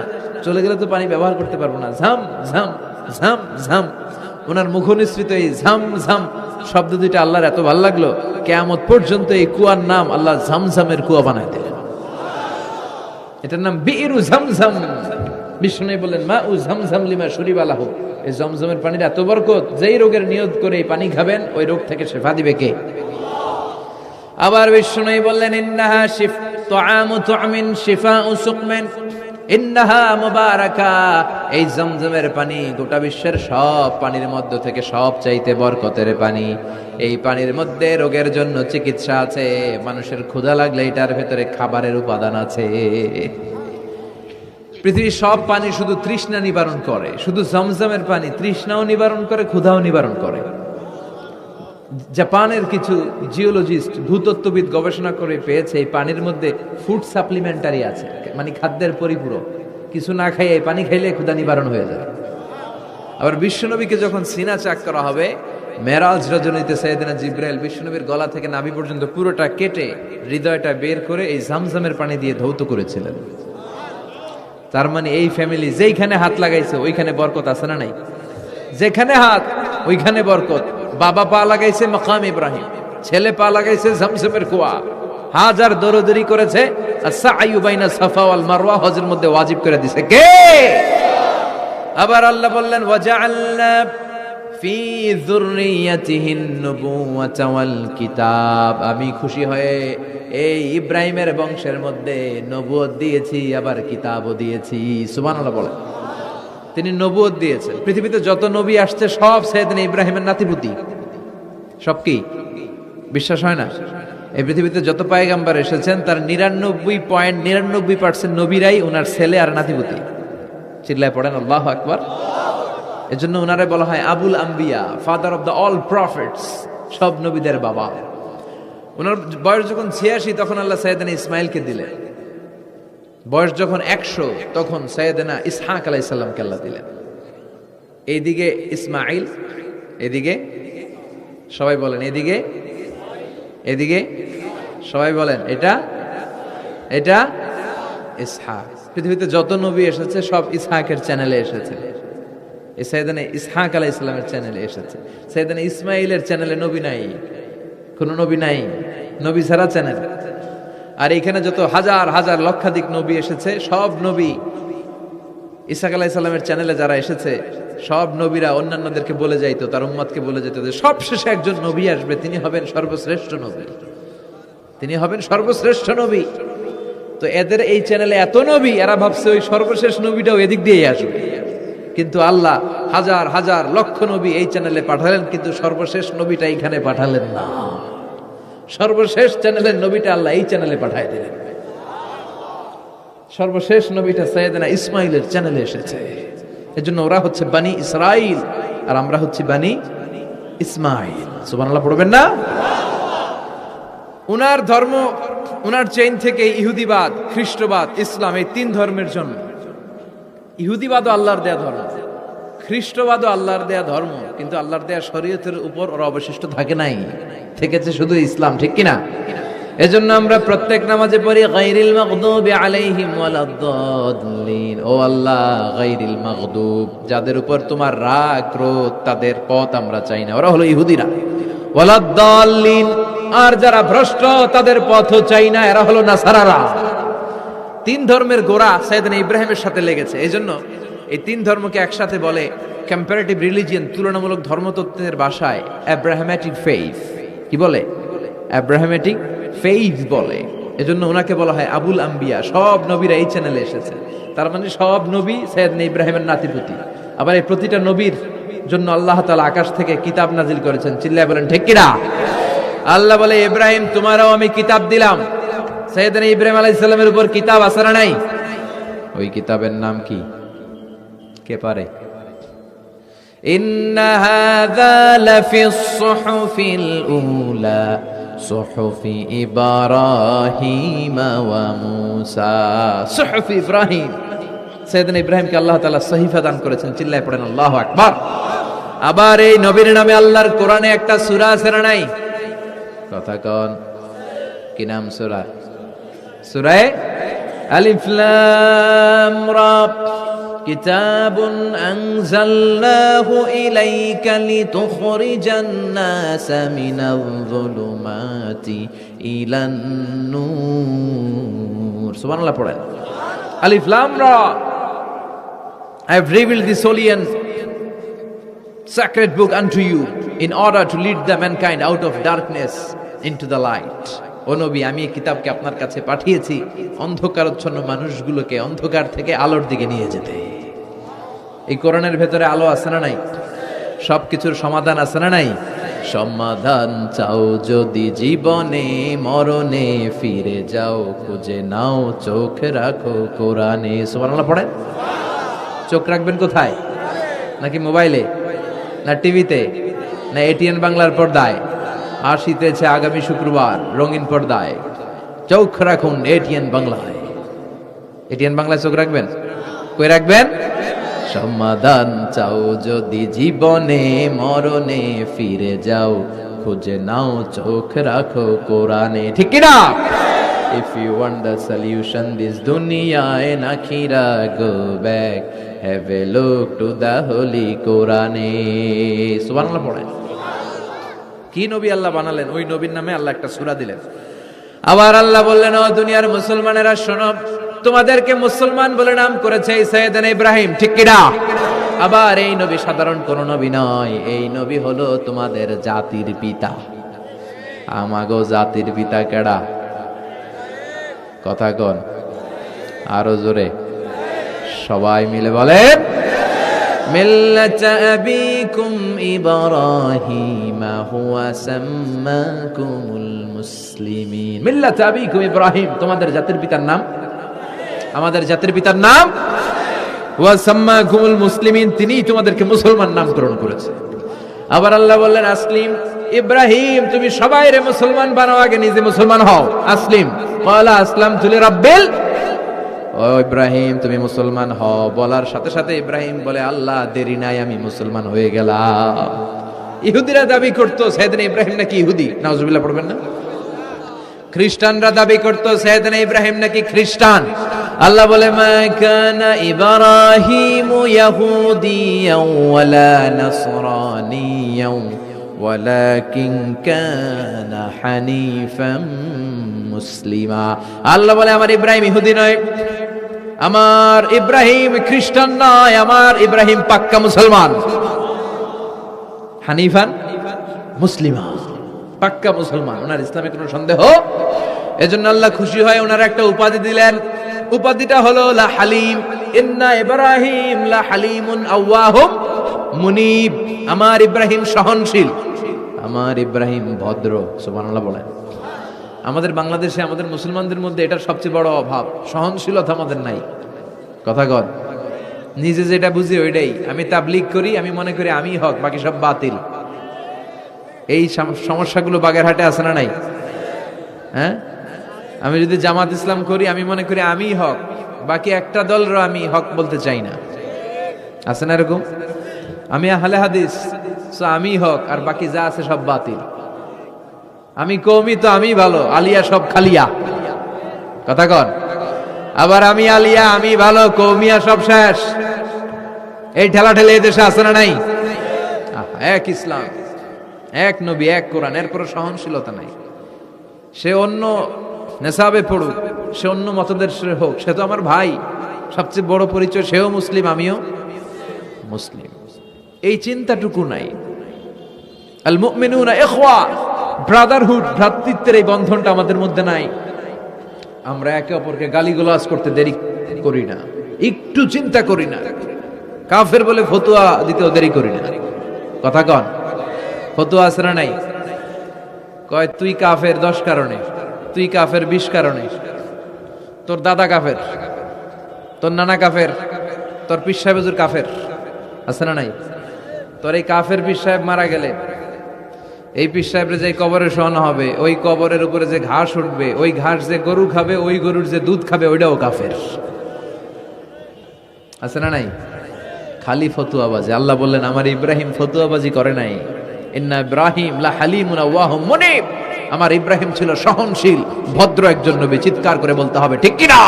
[SPEAKER 1] চলে গেলে তো পানি ব্যবহার করতে পারবো না, ঝাম ঝাম ঝাম ঝাম। ওনার মুখনিসৃত এই ঝাম ঝাম শব্দ দুইটা আল্লাহর এত ভালো লাগলো, কিয়ামত পর্যন্ত এই কুয়ার নাম আল্লাহ ঝামঝামের কুয়া বানায় দিলেন। এটার নাম বিইরু ঝামঝাম। বিষ্ণু বললেন মা উ ঝামঝাম লিমা শরিবা লাহু, এই জমজমের পানির এত বরকত, যেই রোগের নিয়ত করে এই পানি খাবেন ওই রোগ থেকে শিফা দিবে কে? আবার বিষ্ণু বললেন ইন্নাহা শিফ তুআমু তুআমিন শিফাউ সুকমিন ইন্নাহা মুবারাকা, এই জমজমের পানি গোটা বিশ্বের সব পানির মধ্য থেকে সব চাইতে বরকতের পানি। এই পানির মধ্যে রোগের জন্য চিকিৎসা আছে, মানুষের ক্ষুধা লাগলে এটার ভেতরে খাবারের উপাদান আছে। পৃথিবীর সব পানি শুধু তৃষ্ণা নিবারণ করে, শুধু জমজমের পানি তৃষ্ণাও নিবারণ করে, ক্ষুধাও নিবারণ করে। জাপানের কিছু জিওলজিস্ট, ভূতত্ত্ববিদ গবেষণা করে পেয়েছে এই পানির মধ্যে ফুড সাপ্লিমেন্টারি আছে, মানে খাদ্যের পরিপূরক। কিছু না খাইয়ে এই পানি খাইলে ক্ষুধা নিবারণ হয়ে যায়। আবার বিশ্বনবীকে যখন সিনা চাক করা হবে, মেরাজ রজনীতে সাইয়েদনা জিবরাইল বিশ্বনবীর গলা থেকে নাভি পর্যন্ত পুরোটা কেটে হৃদয়টা বের করে এই জামজামের পানি দিয়ে ধৌত করেছিলেন। তার মানে এই ফ্যামিলি যেইখানে হাত লাগাইছে ওইখানে বরকত আছে না নাই? যেখানে হাত ওইখানে বরকত। বাবা পা লাগাইছে মাকাম ইব্রাহিম, ছেলে পা লাগাইছে জমজমের কুয়া, হাজার দৌড়াদৌড়ি করেছে, আস-সা'য়ু বাইনা সাফা ওয়াল মারওয়া হজের মধ্যে ওয়াজিব করে দিয়েছে কে? আবার আল্লাহ বললেন ওয়াজআলনা ফি যুররিয়াতিহিন নুবুওয়াতা ওয়াল কিতাব, আমি খুশি হয়ে এই ইব্রাহিমের বংশের মধ্যে নবুয়ত দিয়েছি, আবার কিতাবও দিয়েছি। সুবহানাল্লাহ বলেন। তিনি নবুয়ত দিয়েছেন। পৃথিবীতে যত নবী আসছে সব সাইয়েদনা ইব্রাহিমের নাতিপুতি। সব কি বিশ্বাস হয় না? এই পৃথিবীতে যত পয়গম্বর এসেছেন তার 99.99% নবীরাই ওনার ছেলে আর নাতিপুতি। চিল্লায় পড়েন আল্লাহু আকবার। এজন্য ওনারে বলা হয় আবুল আম্বিয়া, father of the all prophets, সব নবীদের বাবা। ওনার বয়স যখন 86 তখন আল্লাহ সাইয়েদনা ইসমাইলকে দিলেন। বয়স যখন 100 তখন সাইয়েদনা ইসহাক আলাইহিস সালামকে আল্লাহ দিলেন। এইদিকে ইসমাইল, এদিকে সবাই বলেন এদিকে, এদিকে সবাই বলেন এটা এটা ইসহাক। পৃথিবীতে যত নবী এসেছে সব ইসহাকের চ্যানেলে এসেছে। সাইয়েদনা ইসহাক আলাইহিস সালামের চ্যানেলে এসেছে। সাইয়েদনা ইসমাইলের চ্যানেলে নবী নাই, কোনো নবী নাই, নবী ছাড়া চ্যানেল। আর এখানে যত হাজার হাজার লক্ষাধিক নবী এসেছে, সব নবী ইসহাক আলাইহিস সালামের চ্যানেলে যারা এসেছে, সব নবীরা অন্যান্যদেরকে বলে যাইতো, তার উম্মতকে বলে যেত যে সবশেষে একজন নবী আসবে, তিনি হবেন সর্বশ্রেষ্ঠ নবী, তিনি হবেন সর্বশ্রেষ্ঠ নবী। তো এদের এই চ্যানেলে এত নবী, এরা ভাবছে ওই সর্বশেষ নবীটাও এদিক দিয়েই আসবে। কিন্তু আল্লাহ হাজার হাজার লক্ষ নবী এই চ্যানেলে পাঠালেন, কিন্তু সর্বশেষ নবীটা এখানে পাঠালেন না। সর্বশেষ চ্যানেলের নবীটা আল্লাহ এই চ্যানেলে পাঠায় দিলেন। সর্বশেষ নবীটা সাইয়েদনা ইসমাইলের চ্যানেলে এসেছে। এজন্য ওরা হচ্ছে বানি ইসরাইল আর আমরা হচ্ছি বানি ইসমাইল। সুবহানাল্লাহ পড়বেন না? উনার ধর্ম, উনার চেইন থেকে ইহুদিবাদ, খ্রিস্টবাদ, ইসলাম, এই তিন ধর্মের জন্য। ইহুদিবাদও আল্লাহর দেয়া ধর্ম, খ্রিস্টবাদও আল্লাহর দেয়া ধর্ম, কিন্তু আল্লাহর দেয়া শরীয়তের উপর ওরা অবশিষ্ট থাকে নাই, থেকেছে শুধু ইসলাম, ঠিক কিনা? এজন্য আমরা প্রত্যেক নামাজে পড়ি গায়রিল মাগদুবি আলাইহিম ওয়ালাদ-দাল্লিন। ও আল্লাহ, গায়রিল মাগদুব, যাদের উপর তোমার রাগ ক্রোধ, তাদের পথ আমরা চাই না, ওরা হলো ইহুদিরা। ওয়ালাদ-দাল্লিন, আর যারা ভ্রষ্ট তাদের পথও চাই না, এরা হলো নাসারারা। তিন ধর্মের গোড়া সাইয়েদনা ইব্রাহিমের সাথে লেগেছে। এজন্য এই তিন ধর্মকে একসাথে বলে কম্পারেটিভ রিলিজিয়ন, তুলনামূলক ধর্মতত্ত্বের ভাষায় অ্যাব্রাহামেটিক ফেইথ। কি বলে? অ্যাব্রাহামেটিক ফেইথ বলে। এজন্য ওনাকে বলা হয় আবুল আম্বিয়া। সব নবীরা এই চ্যানেলে এসেছে, তার মানে সব নবী সাইয়েদনা ইব্রাহিমের নাতিপুতি। আবার এই প্রতিটা নবীর জন্য আল্লাহ তাআলা আকাশ থেকে কিতাব নাজিল করেছেন। চিল্লায় বলেন ঠিক কিনা? আল্লাহ বলে, ইব্রাহিম তোমারও আমি কিতাব দিলাম। সাইয়েদনা ইব্রাহিম আলাইহিস সালামের উপর কিতাব আছে না নাই? ওই কিতাবের নাম কি? কে পারে? ইন্না হাযা লাফিস সুহুফিল উলা সুহুফি ইব্রাহিম ওয়া মূসা। সুহুফি ইব্রাহিম, সাইয়েদনা ইব্রাহিমকে আল্লাহ তাআলা সহিফা দান করেছেন। চিল্লায় পড়েন আল্লাহু আকবার। আবার এই নবীর নামে আল্লাহর কোরআনে একটা সূরা আছে না নাই? কথা কন, কি নাম সূরা? সূরা আলিফ লাম রা। কিতাবুন আনজালনাহু ইলাইকা লিতুখরিজান নাসা মিনাল যুলুমাতি ইলান নূর। সুবহানাল্লাহ পড়েন। আলিফ লাম রা, I have revealed this holy and sacred book unto you in order to lead the mankind out of darkness into the light. ও নবী, আমি এই কিতাবকে আপনার কাছে পাঠিয়েছি অন্ধকারাচ্ছন্ন মানুষগুলোকে অন্ধকার থেকে আলোর দিকে নিয়ে যেতে। এই কোরআনের ভেতরে আলো আছে না নাই? সবকিছুর সমাধান আছে না নাই? সমাধান চাও যদি জীবনে মরণে, ফিরে যাও খুঁজে নাও, চোখ রাখো কোরআনে। সুবহানাল্লাহ পড়েন। চোখ রাখবেন কোথায়? নাকি মোবাইলে, না টিভিতে, না এটিএন বাংলার পর্দায়? আসিতেছে আগামী শুক্রবার রঙিন পর্দায়, চোখ রাখুন এটিএন বাংলায়। এটিএন বাংলায় চোখ রাখবেন? কই রাখবেন? সমাধান চাও যদি জীবনে মরণে, ফিরে যাও খুঁজে নাও, চোখ রাখো কোরআনে। ঠিক কি না? If you want the solution this dunya and akhirah, go back, have a look to the holy Quran. সুবহানাল্লাহ পড়েন। কি নবী আল্লাহ বানালেন, ওই নবীর নামে আল্লাহ একটা সূরা দিলেন। আবার আল্লাহ বললেন, ও দুনিয়ার মুসলমানেরা শোনো, তোমাদেরকে মুসলমান বলে নাম করেছে এই সাইয়েদনা ইব্রাহিম। ঠিক কি না? আবার এই নবী সাধারণ কোন নবী নয়, এই নবী হলো তোমাদের জাতির পিতা। আমাগো জাতির পিতা কেডা? কথা কন আরো জোরে, সবাই মিলে বলেন, মিল্লাতা আবিকুম ইব্রাহিম হুয়া সাম্মাকুমুল মুসলিমিন। মিল্লাতা আবিকুম ইব্রাহিম, তোমাদের জাতির পিতার নাম, আমাদের জাতির পিতার নাম ওয়া সাম্মাকুমুল মুসলিমিন, তিনিই তোমাদেরকে মুসলমান নামকরণ করেছে। আবার আল্লাহ বললেন আসলিম, ইব্রাহিম তুমি সবাইরে মুসলমান বানাও, আগে নিজে মুসলমান হও। আসলিম, ক্বালা আসলামতু লিরাব্বিল, ও ইব্রাহিম তুমি মুসলমান হও বলার সাথে সাথে ইব্রাহিম বলে আল্লাহ দেরি নাই, আমি মুসলমান হয়ে গেলাম। ইহুদিরা দাবি করতো সাইয়েদনা ইব্রাহিম নাকি ইহুদি, নাউজুবিল্লাহ পড়বেন না। খ্রিস্টানরা দাবি করতো সাইয়েদনা ইব্রাহিম নাকি খ্রিস্টান। আল্লাহ বলে মা কানা ইব্রাহিমু ইয়াহুদিয়াও ওয়ালা নাসরানিয়াও ওয়ালাকিন কানা হানিফাম মুসলিমা। আল্লাহ বলে আমার ইব্রাহিম ইহুদি নয়, আমার ইব্রাহিম খ্রিস্টান নয়, আমার ইব্রাহিম পাক্কা মুসলমান। হানিফান মুসলিমা, পাক্কা মুসলমান, ওনার ইসলামে কোনো সন্দেহ। এজন্য আল্লাহ খুশি হয়, ওনার একটা উপাধি দিলেন। উপাধিটা হলো লা হালিম, ইন্না ইব্রাহিম লা হালিমুন আওয়াহুম মুনিব। আমার ইব্রাহিম সহনশীল, আমার ইব্রাহিম ভদ্র। সুবহানাল্লাহ বলেন। আমাদের বাংলাদেশে আমাদের মুসলমানদের মধ্যে এটার সবচেয়ে বড় অভাব, সহনশীলতা আমাদের নাই। কথা কন, নিজে যেটা বুঝি ওইটাই। আমি তাবলীগ করি, আমি মনে করি আমি হক, বাকি সব বাতিল। এই সমস্যাগুলো বাগেরহাটে আছে না নাই? হ্যাঁ, আমি যদি জামাত ইসলাম করি, আমি মনে করি আমি হক, বাকি একটা দলর আমি হক বলতে চাই না। আছে না এরকম? আমি আহলে হাদিস, সো আমি হক, আর বাকি যা আছে সব বাতিল। আমি কওমি, তো আমি ভালো, আলিয়া সব খালিয়া। কথা কন। আবার আমি আলিয়া, আমি ভালো, কওমিয়া সব শেষ। এই ঠেলা ঠেলে এই দেশে আছে না নাই? এক ইসলাম, এক নবী, এক কোরআন, এরপর সহনশীলতা নাই। সে অন্য নেশাবে পড়ুক, সে অন্য মতদর্শের হোক, সে তো আমার ভাই। সবচেয়ে বড় পরিচয় সেও মুসলিম, আমিও মুসলিম। এই চিন্তাটুকু নাই। আল মুমিনুনা ইখওয়া, ব্রাদারহুড, ভ্রাতৃত্বের এই বন্ধনটা আমাদের মধ্যে নাই। আমরা একে অপরকে গালিগালাজ করতে দেরি করি না, একটু চিন্তা করি না। কাফের বলে ফতোয়া দিতেও দেরি করি না। কথা কন, ফতোয়া আছে না নাই? কয় তুই কাফের 10 কারণে, তুই কাফের 20 কারণে, তোর দাদা কাফের, তোর নানা কাফের, তোর পীর সাহেব হুজুর কাফের। আছে না নাই? তোর এই কাফের পীর সাহেব মারা গেলে এই পীর সাহেবের যে কবরে শোয়ানো হবে, ওই কবরের উপরে যে ঘাস উঠবে, ওই ঘাস যে গরু খাবে, ওই গরুর যে দুধ খাবে, ওইটাও কাফের। আছে না নাই? খালি ফতুয়াবাজি। আল্লাহ বললেন আমার ইব্রাহিম ফতুয়াবাজি করে নাই। ইন্না ইব্রাহিম লা হালিমুন আওয়াহুম মুনিব, আমার ইব্রাহিম ছিল সহনশীল, ভদ্র একজন নবী। চিৎকার করে বলতে হবে ঠিক কি না?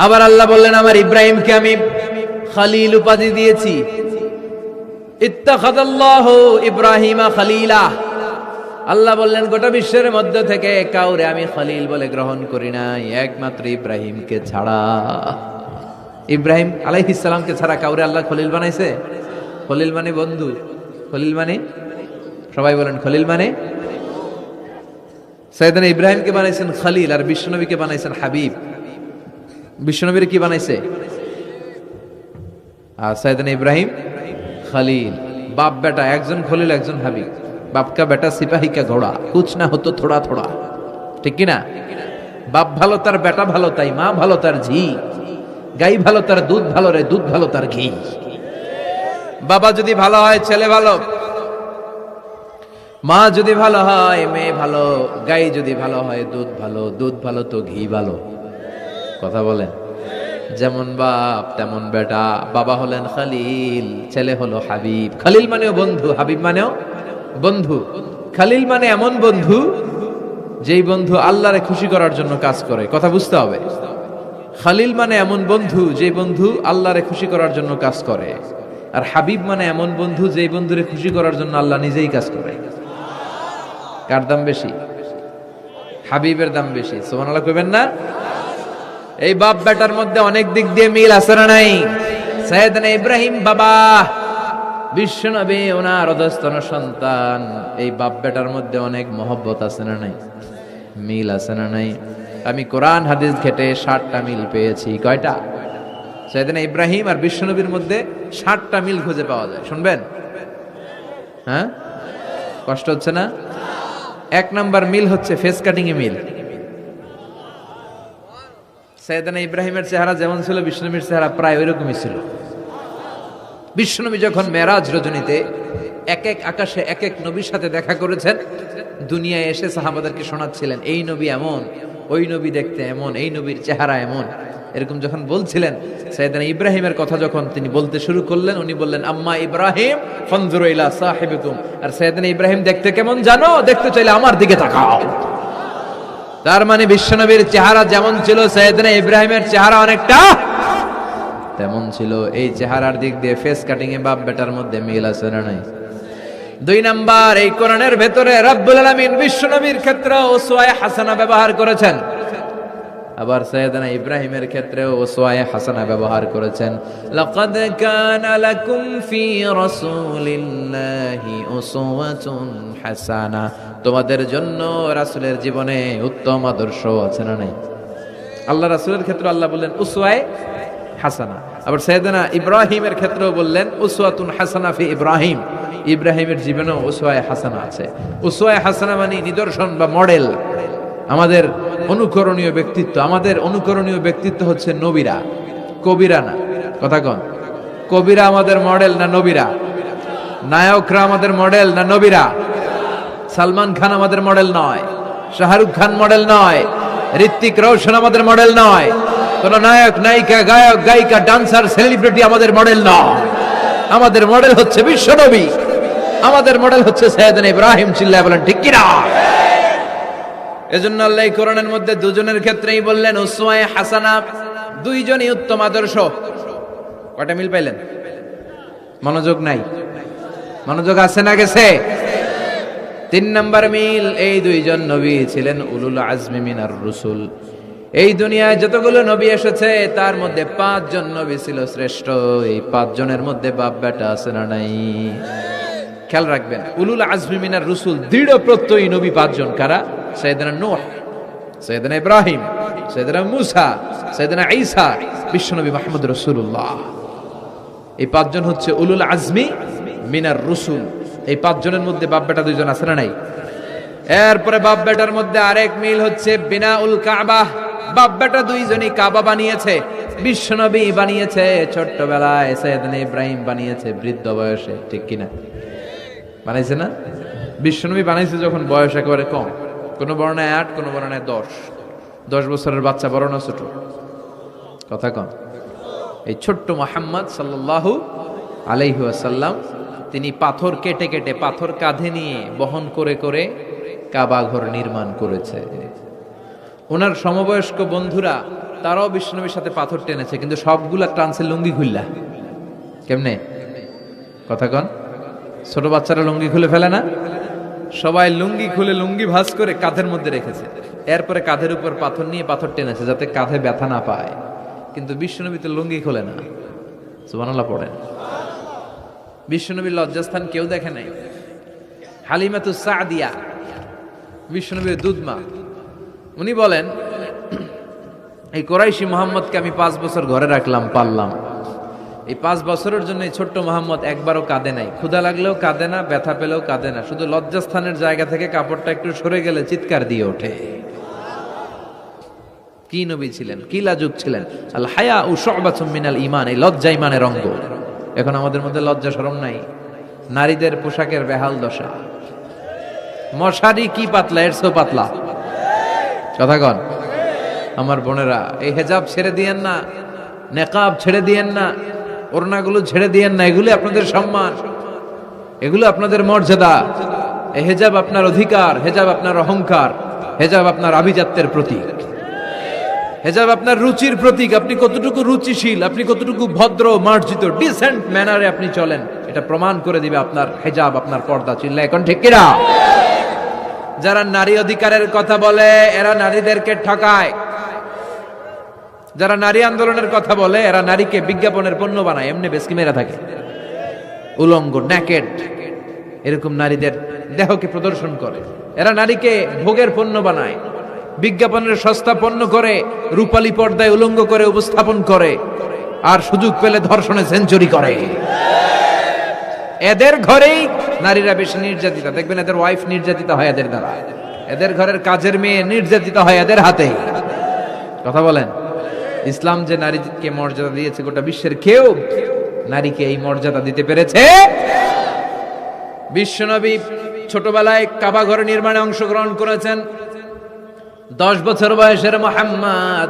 [SPEAKER 1] আবার আল্লাহ বললেন আমার ইব্রাহিমকে আমি খলিল উপাধি দিয়েছি। ইত্তাখাযাল্লাহু ইব্রাহিমা খলিলা। আল্লাহ বললেন গোটা বিশ্বের মধ্যে থেকে কাউরে আমি খলিল বলে গ্রহণ করি নাই, একমাত্র ইব্রাহিমকে ছাড়া। ইব্রাহিম আলাইহিস সালামকে ছাড়া কাউরে আল্লাহ খলিল বানাইছে? খলিল মানে বন্ধু, খলিল মানে, সবাই বলেন খলিল মানে। সাইয়েদনা ইব্রাহিমকে বানাইছেন খলিল, আর বিশ্বনবীকে বানাইছেন হাবিব। বিশ্বনবীর কি বানাইছে? আর সাইয়েদনা ইব্রাহিম খলিল। বাপ বেটা, একজন খলিল একজন হাবিব। বাপ কা বেটা সিপাহী কা ঘোড়া, কুছ না হতো থোড়া থোড়া। ঠিক কি না? বাপ ভালো তার বেটা ভালো, তাই মা ভালো তার ঝি। গাই ভালো তার দুধ ভালো রে, দুধ ভালো তার ঘি। বাবা যদি ভালো হয় ছেলে ভালো, মা যদি ভালো হয় মেয়ে ভালো, গাই যদি ভালো হয় দুধ ভালো, দুধ ভালো তো ঘি ভালো। কথা বলেন। যেমন বাপ তেমন বেটা। বাবা হলেন খলিল, ছেলে হলো হাবিব। খলিল মানেও বন্ধু, হাবিব মানেও বন্ধু। খলিল মানে এমন বন্ধু যেই বন্ধু আল্লাহরে খুশি করার জন্য কাজ করে। কথা বুঝতে হবে। খলিল মানে এমন বন্ধু যেই বন্ধু আল্লাহরে খুশি করার জন্য কাজ করে। আর হাবিব মানে এমন বন্ধু যেই বন্ধুরে খুশি করার জন্য আল্লাহ নিজেই কাজ করে। কার দাম বেশি? হাবিবের দাম বেশি। সুবহানাল্লাহ কইবেন না? এই বাপ বেটার মধ্যে অনেক দিক দিয়ে মিল আছে না নাই? সাইয়েদনা ইব্রাহিম বাবা, বিশ্বনবী ওনার অধস্তন সন্তান। এই বাপ বেটার মধ্যে অনেক মহব্বত আছে না নাই? মিল আছে না নাই? আমি কোরআন হাদিস ঘেটে 60টা মিল পেয়েছি। কয়টা? সাইয়েদনা ইব্রাহিম আর বিশ্বনবীর মধ্যে 60টা মিল খুঁজে পাওয়া যায়। শুনবেন? হ্যাঁ, কষ্ট হচ্ছে না? 1 নাম্বার মিল হচ্ছে ফেস কাটিং এ মিল। সাইয়েদনা ইব্রাহিমের চেহারা যেমন ছিল বিশ্বনবীর চেহারা প্রায় ওইরকমই ছিল। বিশ্বনবী যখন মেরাজ রজনীতে এক এক আকাশে এক এক নবীর সাথে দেখা করেছেন, দুনিয়ায় এসে সাহাবাদেরকে শোনাচ্ছিলেন এই নবী এমন, ওই নবী দেখতে এমন, এই নবীর চেহারা এমন, এরকম যখন বলছিলেন, সাইয়েদনা ইব্রাহিমের কথা যখন তিনি বলতে শুরু করলেন, উনি বললেন আম্মা ইব্রাহিম ফানজুরু ইলা সাহিবিকুম। আর সাইয়েদনা ইব্রাহিম দেখতে কেমন জানো? দেখতে চাইলে আমার দিকে তাকাও। তার মানে বিশ্বনবীর চেহারা যেমন ছিল, সাইয়েদনা ইব্রাহিমের চেহারা অনেকটা তেমন ছিল। এই চেহারার দিক দিয়ে ফেস কাটিং এ বাপ বেটার মধ্যে মিল আছে না নাই? 2 নাম্বার, এই কোরআনের ভেতরে রব্বুল আলামিন বিশ্বনবীর ক্ষেত্রে উসওয়ায়ে হাসানা ব্যবহার করেছেন, আবার সাইয়েদনা ইব্রাহিমের ক্ষেত্রেও উসওয়ায়ে হাসানা ব্যবহার করেছেন। লাকাদ কানা লাকুম ফি রাসূলিল্লাহি উসওয়াতুন হাসানা, তোমাদের জন্য রাসূলের জীবনে উত্তম আদর্শ আছে না নাই? আল্লাহ রাসূলের ক্ষেত্রে আল্লাহ বললেন উসওয়ায়ে হাসানা, আবার সাইয়েদনা ইব্রাহিমের ক্ষেত্রেও বললেন উসওয়াতুন হাসানা ফি ইব্রাহিম, ইব্রাহিমের জীবনেও উসওয়ায়ে হাসানা আছে। উসওয়ায়ে হাসানা মানে নিদর্শন বা মডেল, আমাদের অনুকরণীয় ব্যক্তিত্ব। আমাদের অনুকরণীয় ব্যক্তিত্ব হচ্ছে নবীরা, কবিরা না। কথা কন, কবিরা আমাদের মডেল না নবীরা? নায়করা আমাদের মডেল না নবীরা? সালমান খান আমাদের মডেল নয়, শাহরুখ খান মডেল নয়, ঋত্বিক রোশন আমাদের মডেল নয়, কোন নায়ক নায়িকা গায়ক গায়িকা ডান্সার সেলিব্রিটি আমাদের মডেল নয়। আমাদের মডেল হচ্ছে বিশ্বনবী, আমাদের মডেল হচ্ছে সাইয়েদনা ইব্রাহিম। চিল্লায় বলেন ঠিক কিনা? এজন্য আল্লাহ কোরআনের মধ্যে দুজনের ক্ষেত্রেই বললেন উসওয়ায়ে হাসানা, দুইজনই উত্তম আদর্শ। কয়টা মিল পাইলেন? মনোযোগ নাই? মনোযোগ আছে না গেছে? 3 নাম্বার মিল, এই দুইজন নবী ছিলেন উলুল আজমি মিনার রুসুল। এই দুনিয়ায় যতগুলো নবী এসেছে তার মধ্যে 5 জন নবী ছিল শ্রেষ্ঠ। এই 5 জনের মধ্যে বাপ বেটা আছে না নাই? খেয়াল রাখবেন, উলুল আজমি মিনার রুসুল দৃঢ় প্রত্যয়ী নবী 5 জন। কারা? সাইয়েদনা নূহ, সাইয়েদনা ইব্রাহিম, সাইয়েদনা মূসা, সাইয়েদনা ঈসা, বিশ্বনবী মুহাম্মদ রাসূলুল্লাহ। এই 5 জন হচ্ছে উলুল আজমি মিনার রুসুল। এই 5 জনের মধ্যে বাপ বেটা 2 জন আছে না নাই? এরপরে বাপ বেটার মধ্যে আরেক মিল হচ্ছে বিনাউল কাবা। বাপ বেটা 2 জনই কাবা বানিয়েছে। বিশ্বনবী বানিয়েছে ছোট্টবেলায়, সাইয়েদনা ইব্রাহিম বানিয়েছে বৃদ্ধ বয়সে। ঠিক কিনা? বানাইছে না? বিশ্বনবী বানাইছে যখন বয়স একেবারে কম, কোন বর্ণায় 8, কোন বর্ণায় 10 বছরের বাচ্চা, বড় না ছোট? কথা কম। এই ছোট্ট মুহাম্মদ সাল্লাল্লাহু আলাইহি ওয়াসাল্লাম তিনি পাথর কেটে কেটে, পাথর কাঁধে নিয়ে বহন করে করে কাবা ঘর নির্মাণ করেছে। ওনার সমবয়স্ক বন্ধুরা তারাও বিশ্বনবীর সাথে পাথর টেনেছে, কিন্তু সবগুলা টানছে লুঙ্গি খুললা। কেমনে? কথা কন। ছোট বাচ্চারা লুঙ্গি খুলে ফেলে না? সবাই লুঙ্গি খুলে লুঙ্গি ভাঁজ করে কাঁধের মধ্যে রেখেছে। এরপরে কাঁধের উপর পাথর নিয়ে পাথর টেনেছে যাতে কাঁধে ব্যথা না পায়। কিন্তু বিশ্বনবী তো লুঙ্গি খোলে না। সুবহানাল্লাহ পড়েন। বিশ্বনবীর লজ্জাস্থান কেউ দেখে নাই। হালিমাতুস সাদিয়া, বিশ্বনবীর দুধমা, উনি বলেন এই কুরাইশি মুহাম্মদকে আমি 5 বছর ঘরে রাখলাম, পাললাম। এই 5 বছরের জন্য এই ছোট্ট মুহাম্মদ একবারও কাঁদে নাই। ক্ষুধা লাগলেও কাঁদে না, ব্যথা পেলেও কাঁদে না। শুধু লজ্জাস্থানের জায়গা থেকে কাপড়টা একটু সরে গেলে চিৎকার দিয়ে ওঠে। কি নবী ছিলেন, কি লাজুক ছিলেন। আল হায়া ও শুবাতুম মিনাল ঈমান, এই লজ্জা ঈমানের অঙ্গ। এখন আমাদের মধ্যে লজ্জা শরম নাই। নারীদের পোশাকের বেহাল দশা। মশারি কি পাতলা, এর চেয়েও পাতলা। কথা কন আমার বোনেরা, এই হেজাব ছেড়ে দিয়েন না, নেকাব ছেড়ে দিয়েন না, ওড়নাগুলো ছেড়ে দিয়েন না। এগুলো আপনাদের সম্মান, এগুলো আপনাদের মর্যাদা। এই হেজাব আপনার অধিকার, হেজাব আপনার অহংকার, হেজাব আপনার আভিজাত্যের প্রতীক, হেজাব আপনার রুচির প্রতীক। আপনি কতটুকু রুচিশীল, আপনি কতটুকু ভদ্র মার্জিত ডিসেন্ট ম্যানারে আপনি চলেন, এটা প্রমাণ করে দিবে আপনার হেজাব, আপনার পর্দা। চিল্লা এখন ঠিক কিনা? যারা নারী অধিকারের কথা বলে এরা নারীদেরকে ঠকায়। যারা নারী আন্দোলনের কথা বলে এরা নারীকে বিজ্ঞাপনের পণ্য বানায়, এমনি বেশকি মেরা থাকে। উলঙ্গ, নেকেড, এরকম নারীদের দেহকে প্রদর্শন করে। এরা নারীকে ভোগের পণ্য বানায়, বিজ্ঞাপনের সস্তা পণ্য করে, রূপালী পর্দায় উলঙ্গ করে উপস্থাপন করে, আর সুযোগ পেলে ধর্ষণে সেঞ্চুরি করে। এদের ঘরেই নারীরা বেশি নির্যাতিতা। দেখবেন এদের ওয়াইফ নির্যাতিতা হয় এদের দ্বারা, এদের ঘরের কাজের মেয়ে নির্যাতিতা হয় এদের হাতে। কথা বলেন। ইসলাম যে নারীকে মর্যাদা দিয়েছে, গোটা বিশ্বের কেউ নারীকে এই মর্যাদা দিতে পেরেছে? বিশ্বনবী ছোটবেলায় কাবা ঘর নির্মাণে অংশগ্রহণ করেছেন। 10 বছর বয়সের মুহাম্মদ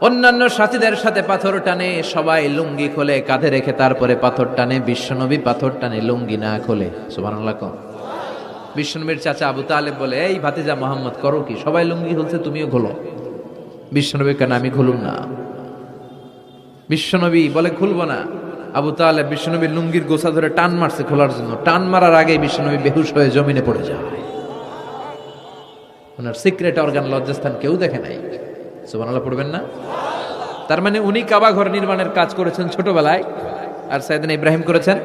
[SPEAKER 1] অন্যান্য সাথীদের সাথে পাথর টানে, সবাই লুঙ্গি খোলে কাঁধে রেখে, তারপরে পাথর টানে। বিশ্বনবী পাথর টানে লুঙ্গি না খোলে। সুবহানাল্লাহ। বিশ্বনবীর চাচা আবু তালেব বলে, এই ভাতিজা মুহাম্মদ করো কি? সবাই লুঙ্গি খুলছে, তুমিও খোলো। বিশ্বনবী কেন? আমি খুলুম না। বিশ্বনবী বলে খুলবো না। আবু তালেব বিশ্বনবীর লুঙ্গির গোছা ধরে টান মারছে খোলার জন্য। টান মারার আগে বিশ্বনবী বেহুশ হয়ে জমিনে পড়ে যায়। ওনার সিক্রেট অর্গান, লজ্জাস্থান কেউ দেখে নাই। সুবহানাল্লাহ পড়বেন না? তার মানে উনি কাবা ঘর নির্মাণের কাজ করেছেন ছোটবেলায়, আর সাইয়েদনা ইব্রাহিম করেছেন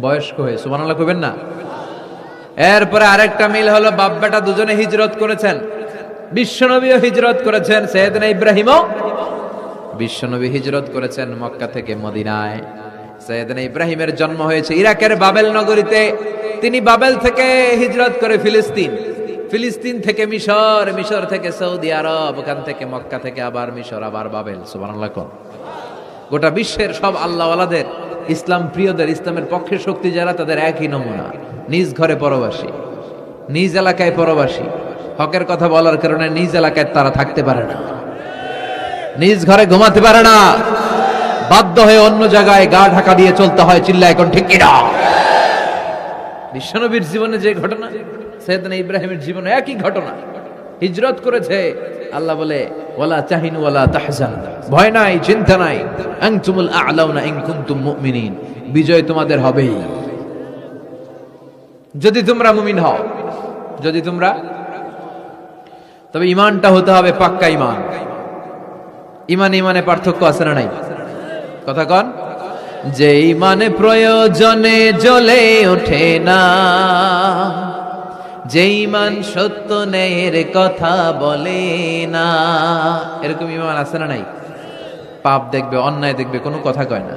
[SPEAKER 1] বয়স্ক হয়ে। সুবহানাল্লাহ কইবেন না? এরপরে আরেকটা মিল হলো, বাপ বেটা দুজনে হিজরত করেছেন। বিশ্বনবীও হিজরত করেছেন, সাইয়েদনা ইব্রাহিমও। বিশ্বনবী হিজরত করেছেন মক্কা থেকে মদিনায়। সাইয়েদনা ইব্রাহিমের জন্ম হয়েছে ইরাকের বাবেল নগরীতে। তিনি বাবেল থেকে হিজরত করে ফিলিস্তিন, ফিলিস্তিন থেকে মিশর, মিশর থেকে সৌদি আরব, ওখান থেকে মক্কা থেকে আবার মিশর, আবার বাবেল। সুবহানাল্লাহ। গোটা বিশ্বের সব আল্লাহওয়ালাদের, ইসলাম প্রিয়দের, ইসলামের পক্ষে শক্তি যারা, তাদের একই নমুনা। নিজ ঘরে পরবাসী, নিজ এলাকায় পরবাসী। হকের কথা বলার কারণে নিজ এলাকায় তারা থাকতে পারে না, নিজ ঘরে ঘুমাতে পারে না, বাধ্য হয়ে অন্য জায়গায় গা ঢাকা দিয়ে চলতে হয়। চিল্লা এখন ঠিক কিনা? বিশ্বনবীর জীবনে যে ঘটনা, সাইয়েদনা ইব্রাহিমের জীবনে একই ঘটনা। হিজরত করেছে, আল্লাহ বলে ওয়ালা তাহিনু ওয়ালা তাহজানু, ভয় নাই, চিন্তা নাই, আনতুমুল আ'লাউনা ইন কুনতুম মুমিনিন, বিজয় তোমাদের হবেই যদি তোমরা মুমিন হও। যদি তোমরা, তবে ঈমানটা হতে হবে পাক্কা ঈমান। ঈমানে পার্থক্য আছে না নাই? কথা কন। যে ঈমানে প্রয়োজনে জ্বলে ওঠে না, যে ঈমান সত্য ন্যায়ের কথা বলে না, এরকম ঈমান আছে না নাই? পাপ দেখবে, অন্যায় দেখবে, কোনো কথা কয় না।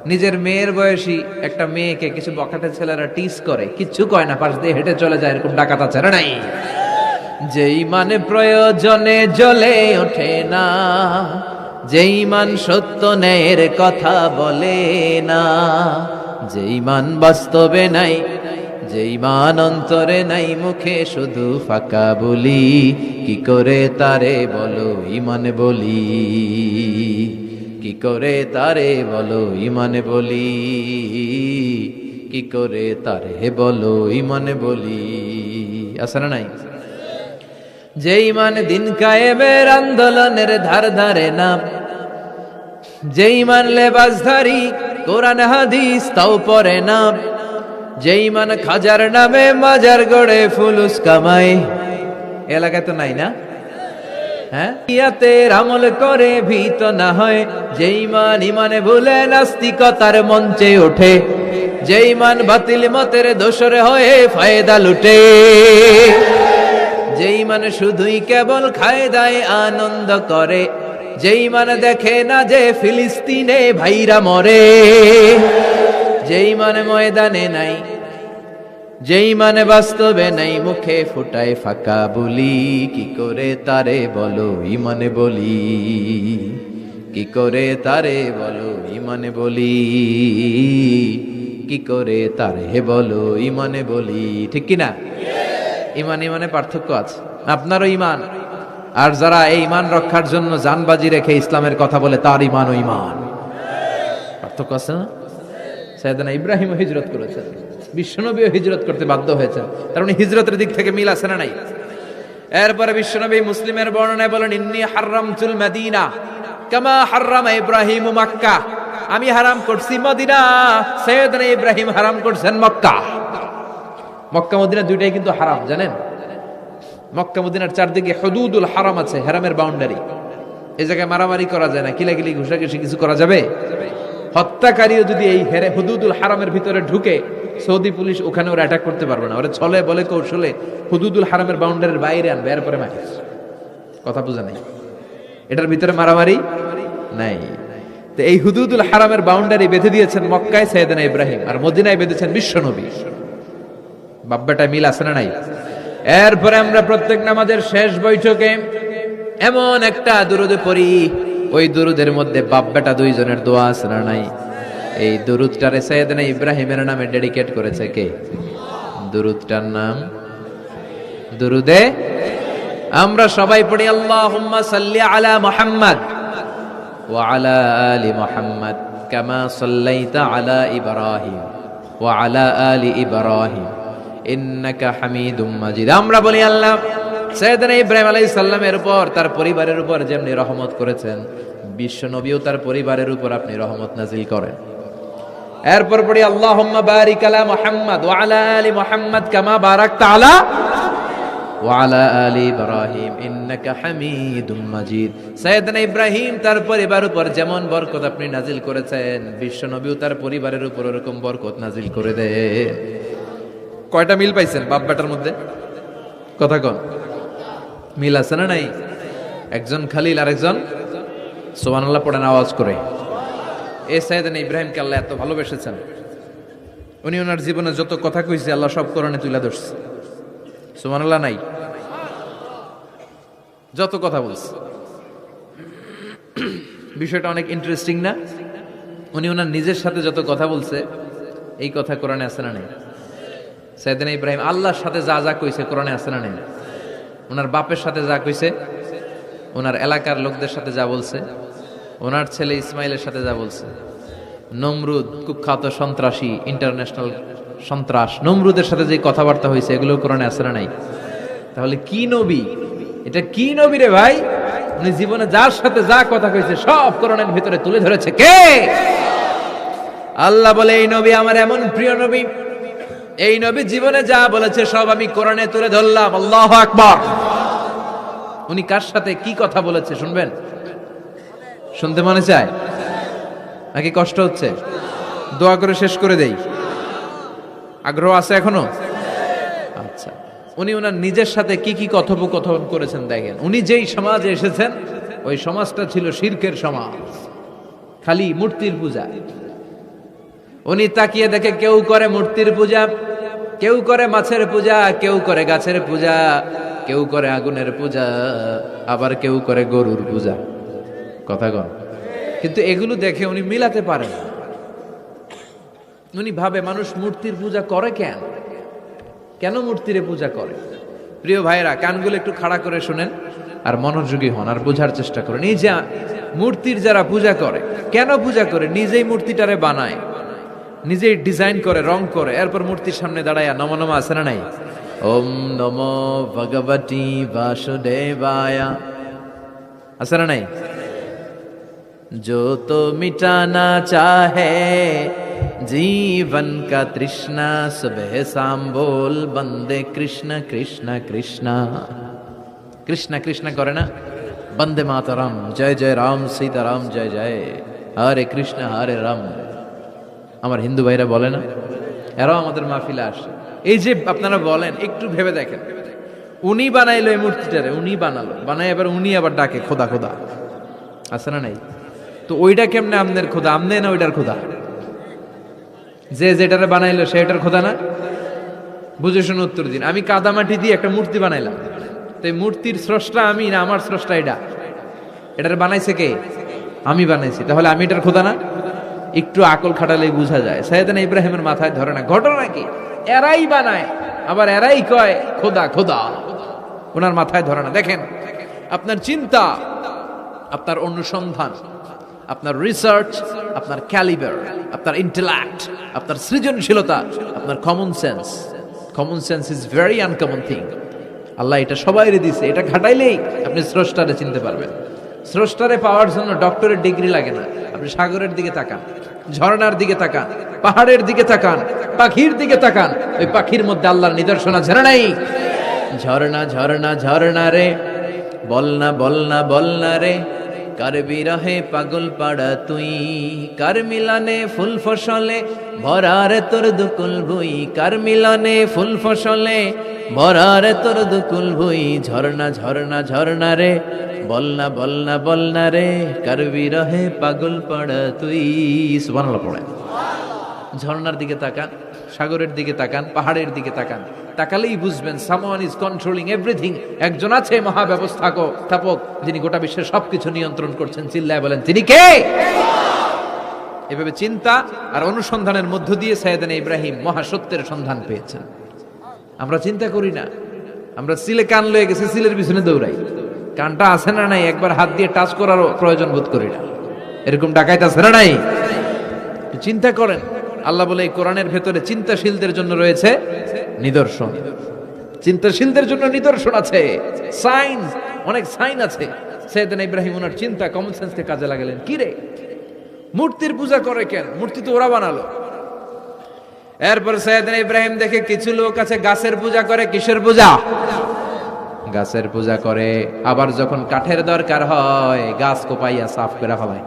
[SPEAKER 1] নিজের মেয়ের বয়সী একটা মেয়েকে কিছু বখাটে ছেলেরা টিস করে, কিচ্ছু কয় না, পাশ দিয়ে হেঁটে চলে যায়, এরকম ডাকাত আছে না নাই? যে ঈমানে প্রয়োজনে জ্বলে ওঠে না, যে ঈমান সত্য ন্যায়ের কথা বলে না, যে ঈমান বাস্তবে নাই, যে ঈমান অন্তরে নাই, মুখে শুধু ফাঁকা বলি, কি করে তারে বলো ঈমানে বলি, কি করে তারে বলো ঈমানে বলি, কি করে তারে বলো ঈমানে বলি। আছে না নাই? যে ঈমান দিন কায়েমের আন্দোলনের ধার ধারে না, যে ঈমান লেবাসধারী কোরআন হাদিস তাও পড়ে না, যে ঈমান খাজার নামে মাজার গড়ে ফুলুস কামাই। এলাকায় তো নাই না? হ্যাঁ, ইয়াতের আমল করে ভীত না হয়, যে ঈমান ঈমানে ভুলে নাস্তিকতার মঞ্চে ওঠে, যে ঈমান বাতিল মতের দোসর হয়ে ফায়দা লুটে, যে ঈমান শুধুই কেবল খায় দায় আনন্দ করে, যে ঈমান দেখে না যে ফিলিস্তিনে ভাইরা মরে, যে ঈমান ময়দানে নাই, যে ঈমান বাস্তবে নাই, মুখে ফুটায় ফাঁকা বলি, কি করে তারে বলো ঈমানে বলি, কি করে তারে বলো ঈমানে বলি, কি করে তারে বলো ঈমানে বলি। ঠিক কিনা? ঈমানে পার্থক্য আছে। আপনারও ঈমান, আর যারা এই ঈমান রক্ষার জন্য জানবাজি রেখে ইসলামের কথা বলে, তার ঈমান ও ঈমান পার্থক্য আছে না? সাইয়েদনা ইব্রাহিম হিজরত করেছেন, বিশ্বনবীও হিজরত করতে বাধ্য হয়েছেন, তার মানে হিজরতের দিক থেকে মিল আছে না নাই? এরপরে বিশ্বনবী মুসলিমের বর্ণনায় বলেন, ইন্নী হারামতুল মদিনা কামা হারামা ইব্রাহিম মক্কা, আমি হারাম করছি মদিনা, সাইয়েদনা ইব্রাহিম হারাম করছেন মক্কা। মক্কা মদিনা দুইটাই কিন্তু হারাম, জানেন? মক্কা মদিনার চারদিকে হুদুদুল হারাম আছে, হারামের বাউন্ডারি। এই জায়গায় মারামারি করা যায় না, কিলাকিলি ঘুষাঘুষি কিছু করা যাবে? হত্যাকারীও যদি এই হুদুদুল হারামের ভিতরে ঢুকে, সৌদি পুলিশ ওখানে ওরা অ্যাটাক করতে পারবে না। ওরা ছলে বলে কৌশলে হুদুদুল হারামের বাউন্ডারির বাইরে আনবে, এরপরে মারে। কথা বুঝা নাই? এটার ভিতরে মারামারি নাই। তো এই হুদুদুল হারামের বাউন্ডারি বেঁধে দিয়েছেন মক্কায় সাইয়েদনা ইব্রাহিম, আর মদিনায় বেঁধেছেন বিশ্বনবী। বাব্বাটা মিল আছে না নাই? এরপরে আমরা প্রত্যেক নামাজের শেষ বৈঠকে এমন একটা দুরুদে পড়ি, ওই দুরুদের মধ্যে বাপ বেটা দুইজনের দোয়া আছে না নাই? এই দুরুদটারে সাইয়েদনা ইব্রাহিমের নামে ডেডিকেট করেছে কে? দুরুদটার নাম দুরুদে আমরা সবাই পড়ি আল্লাহুম্মা সাল্লি আলা মুহাম্মাদ ওয়া আলা আলি মুহাম্মাদ কামা সাল্লাইতা আলা ইব্রাহিম ওয়া আলা আলি ইব্রাহিম ইন্নাকা হামিদুম মাজিদ। আমরা বলি আল্লাহ সাইয়েদনা ইব্রাহিম আলাইহিস সালামের উপর, তার পরিবারের উপর যেমনি রহমত করেছেন, বিশ্ব নবীও তার পরিবারের উপর আপনি রহমত নাজিল করেন। এরপর পড়ি আল্লাহুম্মা বারিক আলা মুহাম্মাদ ওয়া আলা আলি মুহাম্মাদ কামা বারাকতা আলা ওয়া আলা আলি ইব্রাহিম ইন্নাকা হামিদুম মাজিদ। সাইয়েদনা ইব্রাহিম তার পরিবারের উপর যেমন বরকত আপনি নাজিল করেছেন, বিশ্ব নবীও তার পরিবারের উপর এরকম বরকত নাজিল করে দেন। কয়টা মিল পাইছেন বাপ বেটার মধ্যে? কথা কন, মিল আছে না নাই? একজন খালিল আর একজন সুবহানাল্লাহ পড়েন আওয়াজ করে। এই সাইয়েদনা ইব্রাহিমকে আল্লাহ এত ভালোবেসেছেন, উনি ওনার জীবনে যত কথা কইছে আল্লাহ সব কোরআনে তুলে ধরছে। সুবহানাল্লাহ নাই? যত কথা বলছে, বিষয়টা অনেক ইন্টারেস্টিং না? উনি ওনার নিজের সাথে যত কথা বলছে এই কথা কোরআনে আছে না নাই? সাইয়েদনা ইব্রাহিম আল্লাহর সাথে যা যা কইছে কোরআনে আছে না নাই? ওনার বাপের সাথে যা কইছে, ওনার এলাকার লোকদের সাথে যা বলছে, ওনার ছেলে ইসমাইলের সাথে যা বলছে, নমরুদ কুখ্যাত সন্ত্রাসী, ইন্টারন্যাশনাল সন্ত্রাস, নমরুদের সাথে যে কথাবার্তা হয়েছে এগুলো কোরআনে আছে না নাই? তাহলে কি নবী এটা? কি নবী রে ভাই? উনি জীবনে যার সাথে যা কথা কইছে সব কোরআনের ভিতরে তুলে ধরেছে কে? আল্লাহ বলে এই নবী আমার এমন প্রিয় নবী, এই নবী জীবনে যা বলেছে সব আমি কোরআনে তুলে ধরলাম। আল্লাহু আকবার। উনি কার সাথে কি কথা বলেছে শুনবেন? শুনতে মনে চায় নাকি কষ্ট হচ্ছে? দোয়া করে শেষ করে দেই। আগ্রহ আছে এখনো? আচ্ছা, উনি ওনার নিজের সাথে কি কি কথোপকথন করেছেন দেখেন। উনি যেই সমাজে এসেছেন ওই সমাজটা ছিল শিরকের সমাজ, খালি মূর্তির পূজা। উনি তাকিয়ে দেখে কেউ করে মূর্তির পূজা, কেউ করে মাছের পূজা, কেউ করে গাছের পূজা, কেউ করে আগুনের পূজা, আবার কেউ করে গরুর পূজা। কথা কন। কিন্তু এগুলো দেখে উনি মিলাতে পারেন। উনি ভাবে মানুষ মূর্তির পূজা করে কেন? কেন মূর্তিরে পূজা করে? প্রিয় ভাইরা, কানগুলো একটু খাড়া করে শুনেন আর মনোযোগী হন আর বোঝার চেষ্টা করেন। এই যে মূর্তির যারা পূজা করে, কেন পূজা করে? নিজেই মূর্তিটারে বানায়, নিজেই ডিজাইন করে, রং করে, এরপর মূর্তির সামনে দাঁড়ায় নমো নমো আছে না নাই? ওম নমো ভগবতী বাসুদেবায়া আছে না নাই? जो तो मिटाना चाहे जीवन का तृष्णा, सुबह शाम बोल बंदे कृष्ण कृष्ण कृष्ण कृष्ण कृष्ण करे ना, बंदे मातरम, जय जय राम सीताराम जय जय, हरे कृष्ण हरे राम। আমার হিন্দু ভাইরা বলে না, এরাও আমাদের মাহফিলে আসে। এই যে আপনারা বলেন, একটু ভেবে দেখেন, উনি বানাইলো এই মূর্তিটারে, উনি বানালো, বানাই এবার উনি আবার ডাকে খোদা খোদা, আছে না নাই? তো ওইটা কেমনে আমনের খোদা? আমনে না ওইটার খোদা? যে যেটারে বানাইলো সেটার খোদা না? বুঝে শুনে উত্তর দিন। আমি কাদামাটি দিয়ে একটা মূর্তি বানাইলাম, তো এই মূর্তির স্রষ্টা আমি না আমার স্রষ্টা এটা? এটারে বানাইছে কে? আমি বানাইছি, তাহলে আমি এটার খোদা না? একটু আকল খাটালেই বোঝা যায়। সাইয়েদনা ইব্রাহিমের মাথায় ধরে না। ঘটনা কি? এরাই বানায় আবার এরাই কয় খোদা খোদা, ওনার মাথায় ধরে না। দেখেন, আপনার চিন্তা, আপনার অনুসন্ধান, আপনার রিসার্চ, আপনার ক্যালিবার, আপনার ইন্টেলেক্ট, আপনার সৃজনশীলতা, আপনার common sense. Common sense is very uncommon thing. আল্লাহ এটা সবাইরে দিছে, এটা খাটাইলেই আপনি স্রষ্টারে চিনতে পারবেন। স্রষ্টারে পাওয়ার জন্য ডক্টরের ডিগ্রি লাগে না। আপনি সাগরের দিকে তাকান, ঝর্ণার দিকে তাকান, পাহাড়ের দিকে তাকান, পাখির দিকে তাকান, ওই পাখির মধ্যে আল্লাহর নিদর্শন আছে না নাই? ঝর্ণা ঝর্ণা ঝর্ণা রে, বলনা বলনা বলনা রে, কার বিরহে পাগল পাড়া তুই, কার মিলনে ফুল ফসলে ভরারে তোর দুকুল ভুই, কার মিলনে ফুল ফসলে ভরারে তোর দুকুল ভুই, ঝর্ণা ঝর্ণা ঝর্ণা রে, বলনা বলনা বলনা রে, কার বিরহে পাগল পাড়া তুই। সুবহানাল্লাহ পড়েন। ঝর্ণার দিকে তাকান, সাগরের দিকে তাকান, পাহাড়ের দিকে তাকান, তাকালেই বুঝবেন সামওয়ান ইজ কন্ট্রোলিং এভরিথিং। একজন আছে মহাব্যবস্থাপক, যিনি গোটা বিশ্বের সবকিছু নিয়ন্ত্রণ করছেন। চিল্লায় বলেন, তিনি কে? এভাবে চিন্তা আর অনুসন্ধানের মধ্য দিয়ে সাইয়েদনা ইব্রাহিম মহাসত্যের সন্ধান পেয়েছেন। আমরা চিন্তা করি না, আমরা সিলে কান লয়ে গেছে, সিলের পিছনে দৌড়াই। কানটা আছে না নাই একবার হাত দিয়ে টাচ করারও প্রয়োজন বোধ করি না। এরকম ডাকাইতে আছে না নাই? চিন্তা করেন। আল্লাহ বলে এই কোরআনের ভেতরে চিন্তাশীলদের জন্য রয়েছে নিদর্শন। চিন্তাশীলদের জন্য নিদর্শন আছে, সাইন, অনেক সাইন আছে। সাইয়েদনা ইব্রাহিম ওনার চিন্তা, কমন সেন্সকে কাজে লাগালেন। কি রে, মূর্তির পূজা করে কেন? মূর্তি তো ওরা বানালো। এরপর সাইয়েদনা ইব্রাহিম দেখে কিছু লোক আছে গাছের পূজা করে। কিসের পূজা? গাছের পূজা করে। আবার যখন কাঠের দরকার হয় গাছ কোপাইয়া সাফ করে ফেলায়।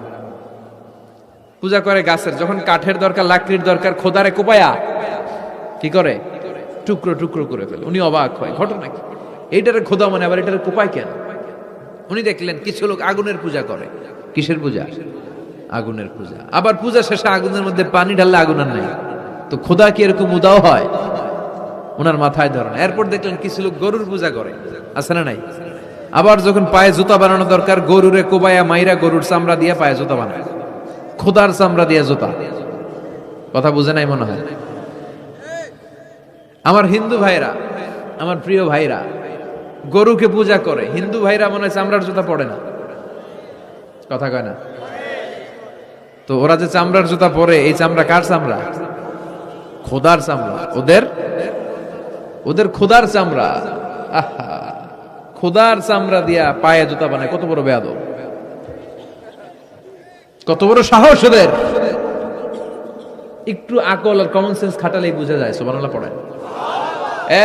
[SPEAKER 1] পূজা করে গাছের, যখন কাঠের দরকার, লাকড়ির দরকার, খোদারে কোপায়া কি করে? টুকরো টুকরো করে ফেলে। উনি অবাক হয়, ঘটনা কি? এইটারে খোদা মানে, আবার এটারে কোপায় কেন? উনি দেখলেন কিছু লোক আগুনের পূজা করে। কিসের পূজা? আগুনের পূজা। আবার পূজা শেষে আগুনের মধ্যে পানি ঢাললে আগুন আর নাই, তো খোদা কি এরকম উদাও হয়? ওনার মাথায় ধরেন। এরপর দেখলেন কিছু লোক গরুর পূজা করে। আছে না নাই? আবার যখন পায়ে জুতা বানানো দরকার, গরুরে কোবায়া মাইরা গরুর চামড়া দিয়ে পায়ে জুতা বানায়। খোদার চামড়া দিয়ে জুতা। কথা বুঝে নাই মনে হয়। আমার হিন্দু ভাইরা, আমার প্রিয় ভাইরা, গরুকে পূজা করে। হিন্দু ভাইরা মনে হয় চামড়ার জুতা পড়ে না। কথা কয় না? তো ওরা যে চামড়ার জুতা পরে, এই চামড়া কার চামড়া? খোদার চামড়া। ওদের খোদার চামড়া। আহা, খোদার চামড়া দিয়া পায়ে জুতা বানায়। কত বড় বেয়াদব, কত বড় সাহস ওদের! একটু আকল আর কমন সেন্স খাটালেই বুঝা যায়। সুবহানাল্লাহ পড়েন।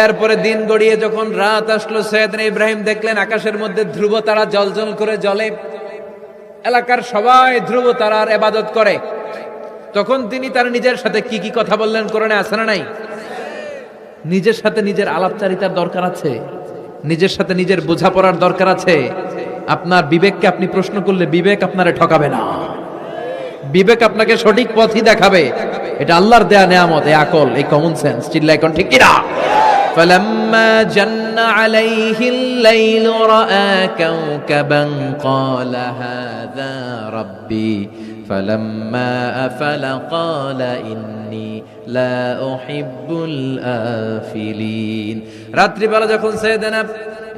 [SPEAKER 1] এরপরে দিন গড়িয়ে যখন রাত আসলো, সাইয়েদনা ইব্রাহিম দেখলেন আকাশের মধ্যে ধ্রুব তারা জ্বলজ্বল করে জ্বলে। এলাকার সবাই ধ্রুব তারার ইবাদত করে। তখন তিনি তার নিজের সাথে কি কি কথা বললেন, কোরআনে আছে না নাই? নিজের সাথে নিজের আলাপচারিতার দরকার আছে, নিজের সাথে নিজের বোঝাপড়ার দরকার আছে। আপনার বিবেককে আপনি প্রশ্ন করলে বিবেক আপনারে ঠকাবে না, বিবেক আপনাকে সঠিক পথই দেখাবে। এটা আল্লাহর দেয়া নেয়ামত, এই আকল, এই কমন সেন্স। চিল্লায় কোন ঠিক কিনা? فلما جن عليه الليل رأى كوكبا قال هذا ربي فلما أفل قال إني لا أحب الآفلين। রাত্রি বেলা যখন সাইয়েদনা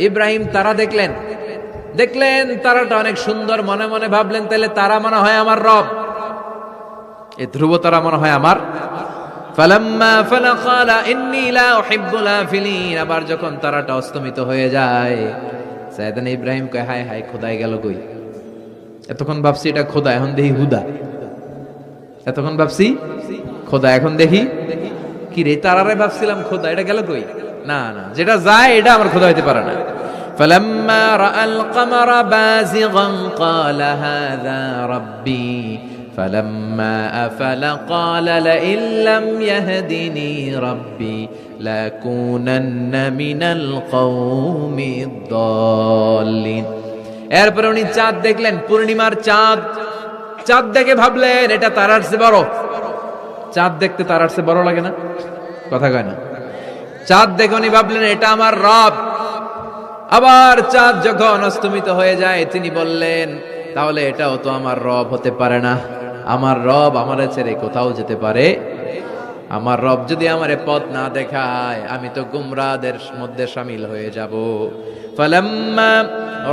[SPEAKER 1] ইব্রাহিম তারা দেখলেন তারাটা অনেক সুন্দর, মনে মনে ভাবলেন তাহলে তারা মনে হয় আমার রব, এই ধ্রুব তারা মনে হয় আমার। ফালাম্মা ফালা ক্বালা ইন্নী লা উহিব্বুল আফিলিন। আবার যখন তারাটা অস্তমিত হয়ে যায়, সাইয়েদনা ইব্রাহিম কয়, হায় হায়, খোদাই গেল কই? এতক্ষণ ভাবছি এটা খোদা, এখন দেখি হুদা। এতক্ষণ ভাবছি খোদা, এখন দেখি কি রে? তারারে ভাবছিলাম খোদা, এটা গেল কই? না না, যেটা যায় এটা আমার খোদা হইতে পারে না। فلما رأى القمر بازغا قال هذا ربي فلما أفل قال لئن لم يهدني ربي لأكونن من القوم الضالين। এরপর উনি চাঁদ দেখলেন, পূর্ণিমার চাঁদ। চাঁদ দেখে ভাবলেন এটা তারার চেয়ে বড়। চাঁদ দেখতে তারার চেয়ে বড় লাগে না? কথা কয় না? চাঁদ দেখে উনি ভাবলেন এটা আমার রব। আবার চাঁদ যখন অস্তমিত হয়ে যায়, তিনি বললেন তাহলে এটাও তো আমার রব হতে পারে না। আমার রব আমারে ছেড়ে কোথাও যেতে পারে? আমার রব যদি আমারে পথ না দেখায়, আমি তো গুমরাদের মধ্যে শামিল হয়ে যাব। ফালাম্মা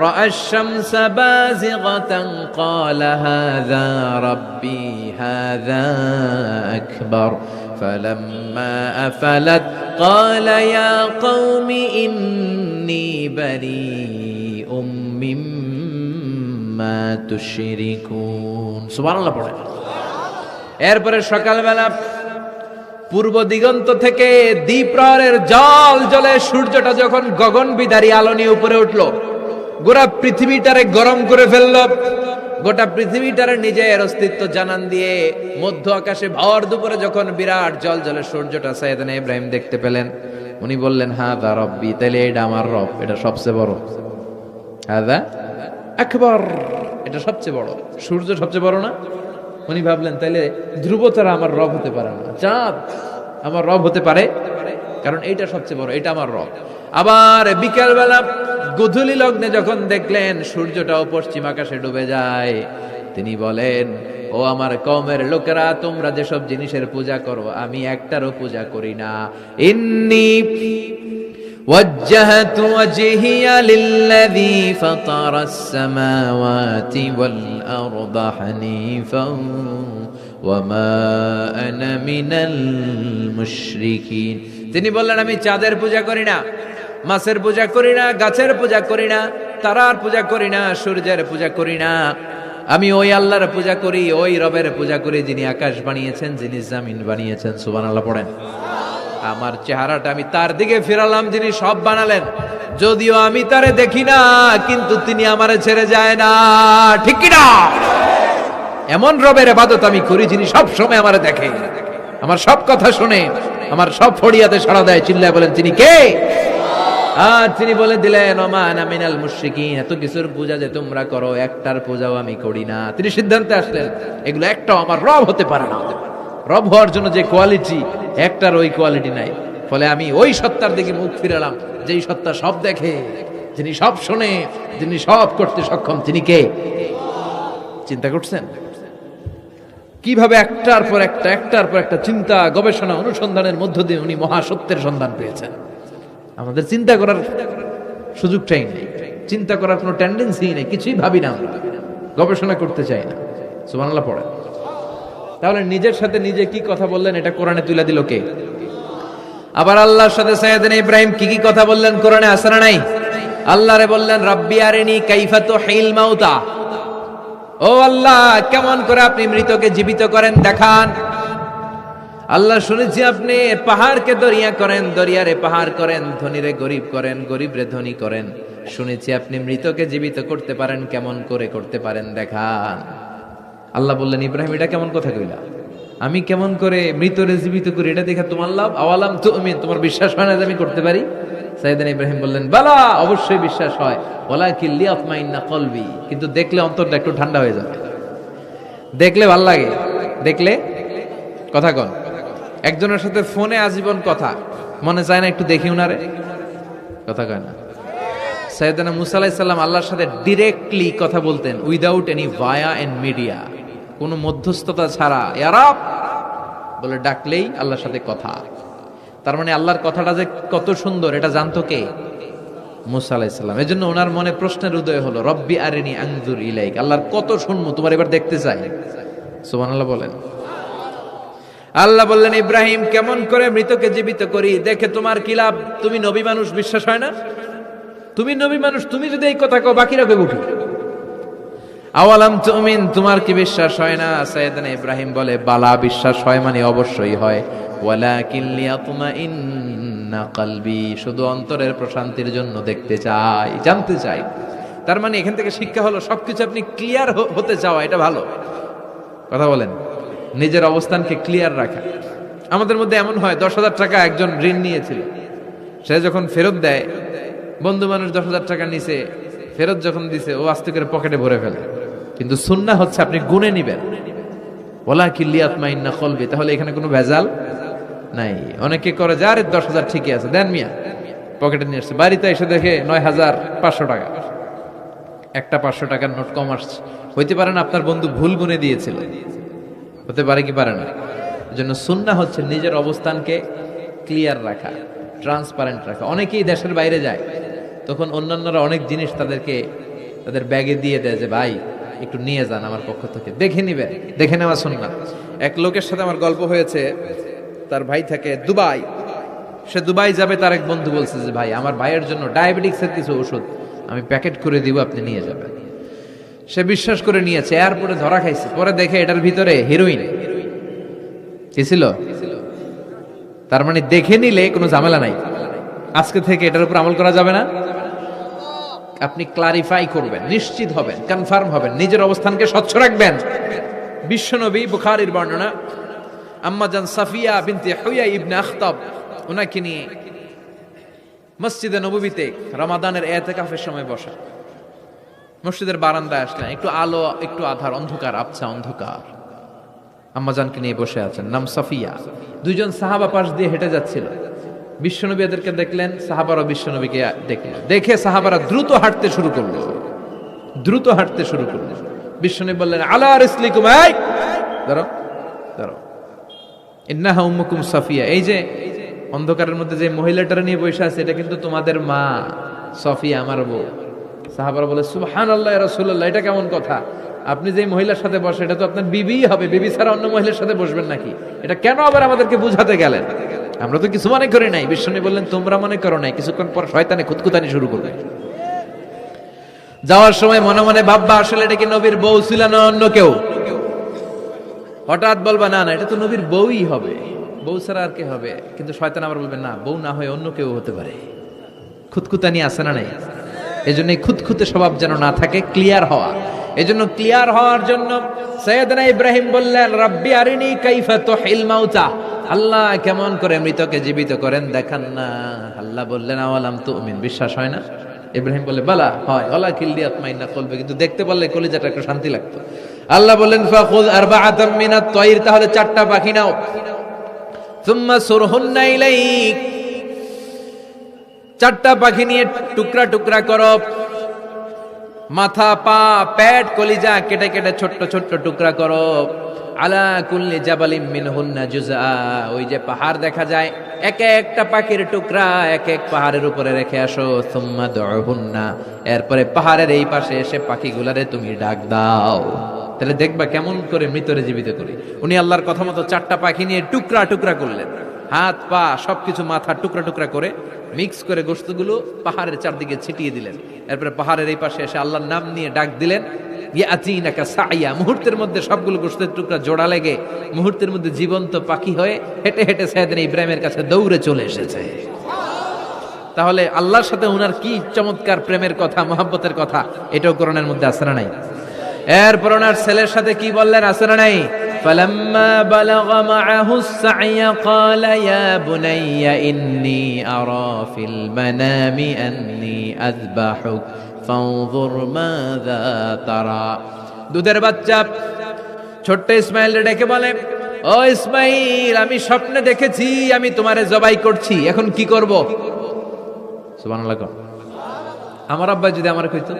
[SPEAKER 1] রাআ আশ-শামসা বাযিগাতান ক্বালা হাযা রাব্বি হাযা আকবার ফালাম্মা আফালাত ক্বালা ইয়া কওমি ইন্নী বারীউম মিম্মা তুশরিকুন। সুবহানাল্লাহ পড়ে। এরপরে সকালবেলা পূর্ব দিগন্ত থেকে দ্বিপ্রহরের জল জ্বলে সূর্যটা যখন গগন বিদারী আলো নিয়ে উপরে উঠলো, গোটা পৃথিবীটারে গরম করে ফেললো। গোটা পৃথিবীটারে নিজের অস্তিত্ব জানান দিয়ে মধ্য আকাশে ভর দুপুরে যখন বিরাট জল জ্বলে সূর্যটা সাইয়েদনা ইব্রাহিম দেখতে পেলেন, উনি বললেন হাযা রব্বি, তাইলে এটা আমার রব, এটা সবচেয়ে বড়। হাযা আকবার, এটা সবচেয়ে বড়। সূর্য সবচেয়ে বড় না? উনি ভাবলেন তাইলে ধ্রুব তারা আমার রব হতে পারে না, চাঁদ আমার রব হতে পারে। কারণ এইটা সবচেয়ে বড়, এটা আমার রব। আবার বিকেলবেলা গোধূলি লগ্নে যখন দেখলেন সূর্যটাও পশ্চিম আকাশে ডুবে যায়, তিনি বলেন, ও আমার কওমের লোকেরা, তোমরা যেসব জিনিসের পূজা করো আমি একটারও পূজা করি না। ইন্নী وجهت وجهي للذي فطر السماوات والأرض حنيفا وما أنا من المشركين। তিনি বললেন, আমি চাঁদের পূজা করি না, মাছের পূজা করি না, গাছের পূজা করি না, তারার পূজা করি না, সূর্যের পূজা করি না। আমি ওই আল্লাহর পূজা করি, ওই রবের পূজা করি যিনি আকাশ বানিয়েছেন, যিনি জমিন বানিয়েছেন। সুবহানাল্লাহ পড়েন। আমার চেহারাটা আমি তার দিকে ফিরালাম যিনি সব বানালেন, যদিও আমি তারে দেখি না, কিন্তু তিনি আমারে ছেড়ে যায় না। ঠিক কি না? এমন রবের ইবাদত আমি করি যিনি সব সময় আমারে দেখে, আমার সব কথা শুনে, আমার সব ফড়িয়াতে সাড়া দেয়। চিল্লায় বলেন, তিনি কে? আর তিনি বলে দিলেন, ওমা আনা মিনাল মুশরিকিন, এত কিছুর পূজা যে তোমরা করো একটার পূজাও আমি করি না। তিনি সিদ্ধান্তে আসলেন, এগুলো একটাও আমার রব হতে পারে না। রব হওয়ার জন্য যে কোয়ালিটি, একটার ওই কোয়ালিটি নাই। ফলে আমি ওই সত্তার দিকে মুখ ফিরালাম যেই সত্তা সব দেখে, যিনি সব শোনে, যিনি সব করতে সক্ষম। তিনি কে? চিন্তা করছেন কিভাবে একটার পর একটা চিন্তা, গবেষণা, অনুসন্ধানের মধ্য দিয়ে উনি মহাসত্যের সন্ধান পেয়েছেন। আমাদের চিন্তা করার সুযোগটাই নেই, চিন্তা করার কোনো টেন্ডেন্সি নেই, কিছুই ভাবি না, আমরা গবেষণা করতে চাই না। সুবহানাল্লাহ পড়ে। তাহলে নিজের সাথে নিজে কি কথা বললেন এটা কোরআনে তুলে দিল কে? আবার আল্লাহর সাথে সাইয়েদনা ইব্রাহিম কি কি কথা বললেন কোরআনে আছে না নাই? আল্লাহরে বললেন, রাব্বি আরিনি কাইফা তুহিল মাউতা, ও আল্লাহ কেমন করে আপনি মৃতকে জীবিত করেন দেখান। আল্লাহ, শুনেছি আপনি পাহাড়কে দরিয়া করেন, দরিয়ারে পাহাড় করেন, ধনীরে গরিব করেন, গরিবরে ধনী করেন। শুনেছি আপনি মৃতকে জীবিত করতে পারেন, কেমন করে করতে পারেন দেখান। আল্লাহ বললেন, ইব্রাহিম এটা কেমন কথা কইলা? আমি কেমন করে মৃতরে জীবিত করি এটা দেখা তোমার লাভ? আওয়ালাম তুমিন, তোমার বিশ্বাস হয় না যে আমি করতে পারি? সাইয়েদনা ইব্রাহিম বললেন, বালা, অবশ্যই বিশ্বাস হয়, ওয়ালাকিন লিয়াতমাইন্না কলবি, কিন্তু দেখলে অন্তরটা একটু ঠান্ডা হয়ে যাবে। দেখলে ভাল লাগে, দেখলে কথা কন। একজনের সাথে ফোনে আজীবন কথা, মনে চায় না একটু দেখি উনারে? কথা কয় না। সাইয়েদনা মুসা আলাইহিস সালাম আল্লাহর সাথে ডিরেক্টলি কথা বলতেন, without any via and media, কোনো মধ্যস্থতা ছাড়া। ইয়া রাব বলে ডাকলেই আল্লাহর সাথে কথা। তার মানে আল্লাহর কথাটা যে কত সুন্দর এটা জানতো কে? মুসা আলাইহিস সালাম। এজন্য ওনার মনে প্রশ্নের উদয় হলো, রব্বি আরিনি আনজুর ইলাইক, আল্লাহর কত শুনবো, তোমার এবার দেখতে চাই। সুবহানাল্লাহ বলেন। আল্লাহ বললেন, ইব্রাহিম কেমন করে মৃতকে জীবিত করি দেখে তোমার কি লাভ? তুমি নবী মানুষ, বিশ্বাস হয় না? তুমি নবী মানুষ, তুমি যদি এই কথা কও বাকিরা কইব কি? আওয়ালাম তুমিন, তোমার কি বিশ্বাস হয় না? সাইয়েদনা ইব্রাহিম বলে, বালা, বিশ্বাস হয় মানে অবশ্যই হয়। ওয়ালাকিন লিয়াতমাইন্না কলবি, শুধু অন্তরের প্রশান্তির জন্য দেখতে চাই, জানতে চাই। তার মানে এখান থেকে শিক্ষা হলো, সবকিছু আপনি ক্লিয়ার হতে চাওয়া, এটা ভালো কথা বলেন। নিজের অবস্থানকে ক্লিয়ার রাখা। আমাদের মধ্যে এমন হয়, 10,000 টাকা একজন ঋণ নিয়েছিল, সে যখন ফেরত দেয়, বন্ধু মানুষ 10,000 টাকা নিছে, ফেরত যখন দিছে ও আস্তে করে পকেটে ভরে ফেলে। কিন্তু সুন্নাহ হচ্ছে আপনি গুনে নিবেন, ওয়ালাকিন লিয়াতমাইন্না কলবি, তাহলে এখানে কোনো ভেজাল নাই। অনেকে করে, যার 10,000 ঠিকই আছে, দেন মিয়া, পকেটে নিয়ে আসছে, বাড়িতে এসে দেখে 9,500 টাকা, একটা 500 টাকার নোট কম আসছে। হইতে পারে না আপনার বন্ধু ভুল গুনে দিয়েছিল, হতে পারে কি পারে না? এজন্য সুন্নাহ হচ্ছে নিজের অবস্থানকে ক্লিয়ার রাখা, ট্রান্সপারেন্ট রাখা। অনেকেই দেশের বাইরে যায়, তখন অন্যান্যরা অনেক জিনিস তাদের ব্যাগে দিয়ে দেয় যে ভাই একটু নিয়ে যান আমার পক্ষ থেকে, দেখে নিবেন, দেখে নেওয়া সুন্নাহ। এক লোকের সাথে আমার গল্প হয়েছে, তার ভাই থাকে দুবাই, সে দুবাই যাবে, তার এক বন্ধু বলছে যে ভাই আমার ভাইয়ের জন্য ডায়াবেটিক্সের কিছু ওষুধ আমি প্যাকেট করে দিব, আপনি নিয়ে যাবেন। সে বিশ্বাস করে নিয়েছে, এয়ারপোর্টে ধরা খাইছে, পরে দেখে এটার ভিতরে হিরোইন কি ছিল। তার মানে দেখে নিলে কোনো ঝামেলা নাই, আজকে থেকে এটার উপর আমল করা যাবে না। আপনি ক্লারিফাই করবেন, নিশ্চিত হবেন, কনফার্ম হবেন, নিজের অবস্থানকে স্বচ্ছ রাখবেন। বিশ্বনবী, বুখারীর বর্ণনা, আম্মা জান সাফিয়া বিনতে হুয়াই ইবনে আখতাব, ওনাকে নিয়ে মসজিদে নববীতে রমাদানের ইতিকাফের সময় বসা, মসজিদের বারান্দায় আসলেন, একটু আলো, একটু আধার, অন্ধকার, আবছা অন্ধকার। আম্মাজানকে নিয়ে বসে আছেন, নাম সাফিয়া। দুইজন সাহাবা পাশ দিয়ে হেঁটে যাচ্ছিল, বিশ্বনবী এদেরকে দেখলেন, সাহাবারা বিশ্বনবীকে দেখলেন, দেখে সাহাবারা দ্রুত হাঁটতে শুরু করলো। বিশ্বনবী বললেন, আলা রিসলিকুম, এই দাঁড়াও দাঁড়াও, ইন্নাহা উম্মুকুম সাফিয়া, এই যে অন্ধকারের মধ্যে যে মহিলাটার নিয়ে বসে আছে এটা কিন্তু তোমাদের মা সফিয়া, আমার বউ। সাহাবারা বলে, সুবহানাল্লাহ ইয়া রাসূলুল্লাহ, এটা কেমন কথা? আপনি যে মহিলার সাথে বসে এটা তো আপনার বিবি হবে, বিবি ছাড়া অন্য মহিলার সাথে বসবেন নাকি? এটা কেন আবার আমাদেরকে বুঝাতে গেলেন? আমরা তো কিছু মনে করি নাই। বিশ্বনবী বললেন, তোমরা মনে করো নাই, কিছুক্ষণ পর শয়তানে খুঁতখুতানি শুরু করবে। যাওয়ার সময় মনে মনে ভাববা, আসলে এটা কি নবীর বউ ছিল না অন্য কেউ? হঠাৎ বলবা, না না, এটা তো নবীর বউই হবে, বউ ছাড়া আর কে হবে? কিন্তু শয়তান আবার বলবে, না, বউ না হয়ে অন্য কেউ হতে পারে। খুঁতখুতানি আছে না নাই? এই জন্য খুঁতখুতে স্বভাব যেন না থাকে, ক্লিয়ার হওয়া। এই জন্য ক্লিয়ার হওয়ার জন্য সাইয়েদনা ইব্রাহিম বললেন, রাব্বি আরিনি কাইফা তুহিল মাউতা, আল্লাহ কেমন করে মৃতকে জীবিত করেন দেখান না। আল্লাহ বললেন, আওয়ালাম তুমিন, বিশ্বাস হয় না? ইব্রাহিম বলে, বালা হয়, ওলা কিল্লিয়াত মাইনা কলবে, কিন্তু দেখতে পারলে কলিজাটা একটু শান্তি লাগতো। আল্লাহ বললেন, ফাখুয আরবাআতাম মিনাত তায়র, তাহলে 4টা পাখি নাও, সুম্মা সুরহুন্না ইলাইক, 4টা পাখি নিয়ে টুকরা টুকরা করো, মাথা, পা, পেট, কলিজা কেটে কেটে ছোট্ট ছোট্ট টুকরা করো। আলা কুল্লি জাবালিম মিনহুন্না জুজআ, ওই যে পাহাড় দেখা যায়, এক একটা পাখির টুকরা এক এক পাহাড়ের উপরে রেখে আসো। সুম্মা দুহুন্না, এরপরে পাহাড়ের এই পাশে এসে পাখিগুলারে তুমি ডাক দাও, তাহলে দেখবা কেমন করে মৃতরে জীবিত করি। উনি আল্লাহর কথা মতো 4টা পাখি নিয়ে টুকরা টুকরা করলেন, হাত পা সবকিছু, মাথা টুকরা টুকরা করে মিক্স করে গোশতগুলো পাহাড়ের চারদিকে ছিটিয়ে দিলেন। এরপরে পাহাড়ের এই পাশে এসে আল্লাহর নাম নিয়ে ডাক দিলেন, ইয়াতিনাকা সাইয়া, মুহূর্তের মধ্যে সবগুলো গোশতের টুকরা জোড়া লেগে মুহূর্তের মধ্যে জীবন্ত পাখি হয়ে হেঁটে হেঁটে সাইয়েদনা ইব্রাহিমের কাছে দৌড়ে চলে এসেছে। তাহলে আল্লাহর সাথে উনার কি চমৎকার প্রেমের কথা, মহব্বতের কথা, এটাও কোরআনের মধ্যে আছে না নাই? এরপর ওনার ছেলের সাথে কি বললেন, আছে না নাই? فلما بلغ معه السعي قال يا بني إني أرى في المنام أني أذبحك فانظر ماذا ترى। দুধের বাচ্চা ছোট্ট ইসমাইল ডেকে বলে, ও ইসমাইল, আমি স্বপ্নে দেখেছি আমি তোমারে জবাই করছি, এখন কি করব? সুবহানাল্লাহ। আমার আব্বা যদি আমার কইতো,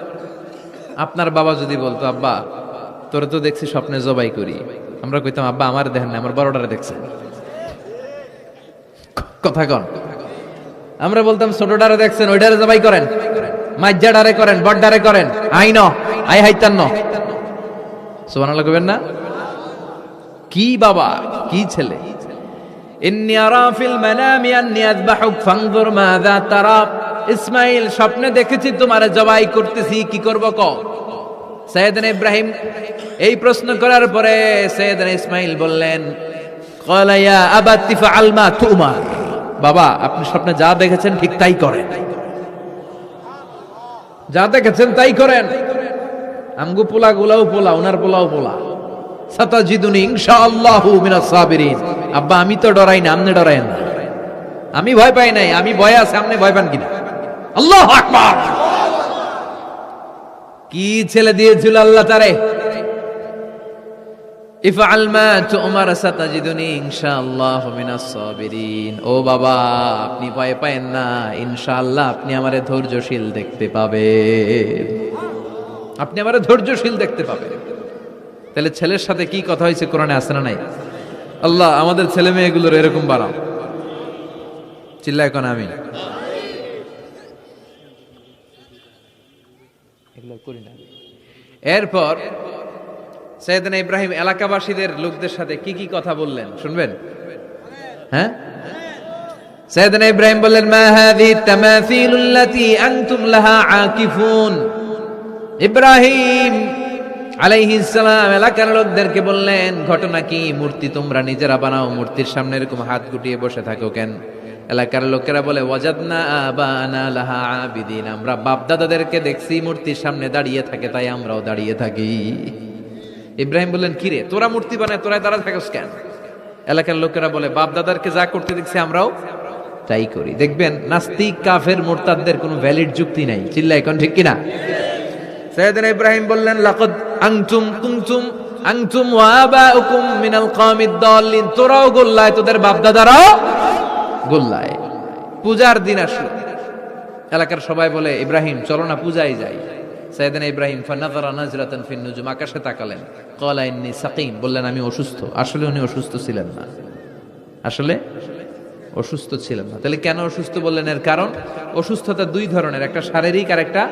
[SPEAKER 1] আপনার বাবা যদি বলতো, আব্বা তোরে তো দেখছি স্বপ্নে জবাই করি, আমরা কইতাম, আব্বা আমার দেখেন না, আমার বড়টারে দেখছেন। কথা কন। আমরা বলতাম, ছোটটারে দেখছেন, ওইটারে জবাই করেন, মাইজ্জাডারে করেন, বড়ডারে করেন, আইন আই হাইতান্ন। সুবহানাল্লাহ কইবেন না? কি বাবা, কি ছেলে। ইন্নী আরা ফিল মানামি আন্নী আযবাহুক ফানজুর মাযা তারা, ইসমাইল স্বপ্নে দেখেছি তোমারে জবাই করতেছি, কি করব কও? সাইয়েদনা ইব্রাহিম এই প্রশ্ন করার পরে সাইয়েদনা ইসমাইল বললেন, ক্বালা ইয়া আবাতি ফাআল মা তুমার, বাবা আপনি স্বপ্নে যা দেখেছেন ঠিক তাই করেন, যা দেখেছেন তাই করেন। আমগো পোলা গুলাও পোলা, ওনার পোলাও পোলা। সাতাজিদুনি ইনশাআল্লাহু মিনাস সাবিরিন। আব্বা আমি তো ডরাই না, আপনি ডরায়েন না। আমি ভয় পাই নাই, আমি ভয় আছে, আপনি ভয় পান কিনা? আল্লাহু আকবার। কি ছেলে দিয়েছিল আল্লাহ তারে। ইফআল মা তুমার সাতাজিদুনি ইনশাআল্লাহু মিনাস সাবিরিন। ও বাবা আপনি ভয় পায়েন না, ইনশাআল্লাহ আপনি আমারে ধৈর্যশীল দেখতে পাবেন, আপনি আমারে ধৈর্যশীল দেখতে পাবেন। তাহলে ছেলের সাথে কি কথা হয়েছে কোরআনে আছে না নাই? আল্লাহ আমাদের ছেলে মেয়েগুলোর এরকম বানাও। চিল্লায় কোন আমিন। এরপর সাইয়েদনা ইব্রাহিম এলাকাবাসীদের লোকদের সাথে কি কি কথা বললেন শুনবেন? হ্যাঁ, সাইয়েদনা ইব্রাহিম বললেন, মা হাযিহি তামাসিলুল্লাতী আনতুম লাহা আকিফুন। ইব্রাহিম আলাইহিস সালাম এলাকার লোকদেরকে বললেন, ঘটনা কি? মূর্তি তোমরা নিজেরা বানাও, মূর্তির সামনে এরকম হাত গুটিয়ে বসে থাকো কেন? এলাকার লোকেরা বলে, ওয়াজাদনা আবানা লাহা আবিদিন, আমরা বাপ দাদাদেরকে দেখছি মূর্তির সামনে দাঁড়িয়ে থাকে, তাই আমরাও দাঁড়িয়ে থাকি। ইব্রাহিম বললেন, কিরে তোরা মূর্তি বানায় তোরা দাঁড়া থাকস কেন? এলাকার লোকেরা বলে, বাপ দাদারকে যা করতে দেখছি আমরাও তাই করি। দেখবেন নাস্তিক কাফের মুরতাদদের কোনো ভ্যালিড যুক্তি নাই। চিল্লা এখন ঠিক কিনা? সাইয়েদনা ইব্রাহিম বললেন, লাকাদ আনতুম কুনতুম আনতুম ওয়া আবাউকুম মিনাল কওমিদ দাল্লিন, তোরাও গোল্লায়, তোদের বাপ দাদারাও গোল্লায়। পূজার দিন আসলো, এলাকার সবাই বলে ইব্রাহিম চলো না পূজায় যাই। সাইয়েদনা ইব্রাহিম ফানাযারা নাজরাতান ফিন নুজুম, আকাশে তাকালেন, ক্বালা ইন্নী সাকিম, বললেন আমি অসুস্থ। আসলে উনি অসুস্থ ছিলেন না, আসলে অসুস্থ ছিলেন না। তাহলে কেন অসুস্থ বললেন? এর কারণ অসুস্থতা দুই ধরনের, একটা শারীরিক আর একটা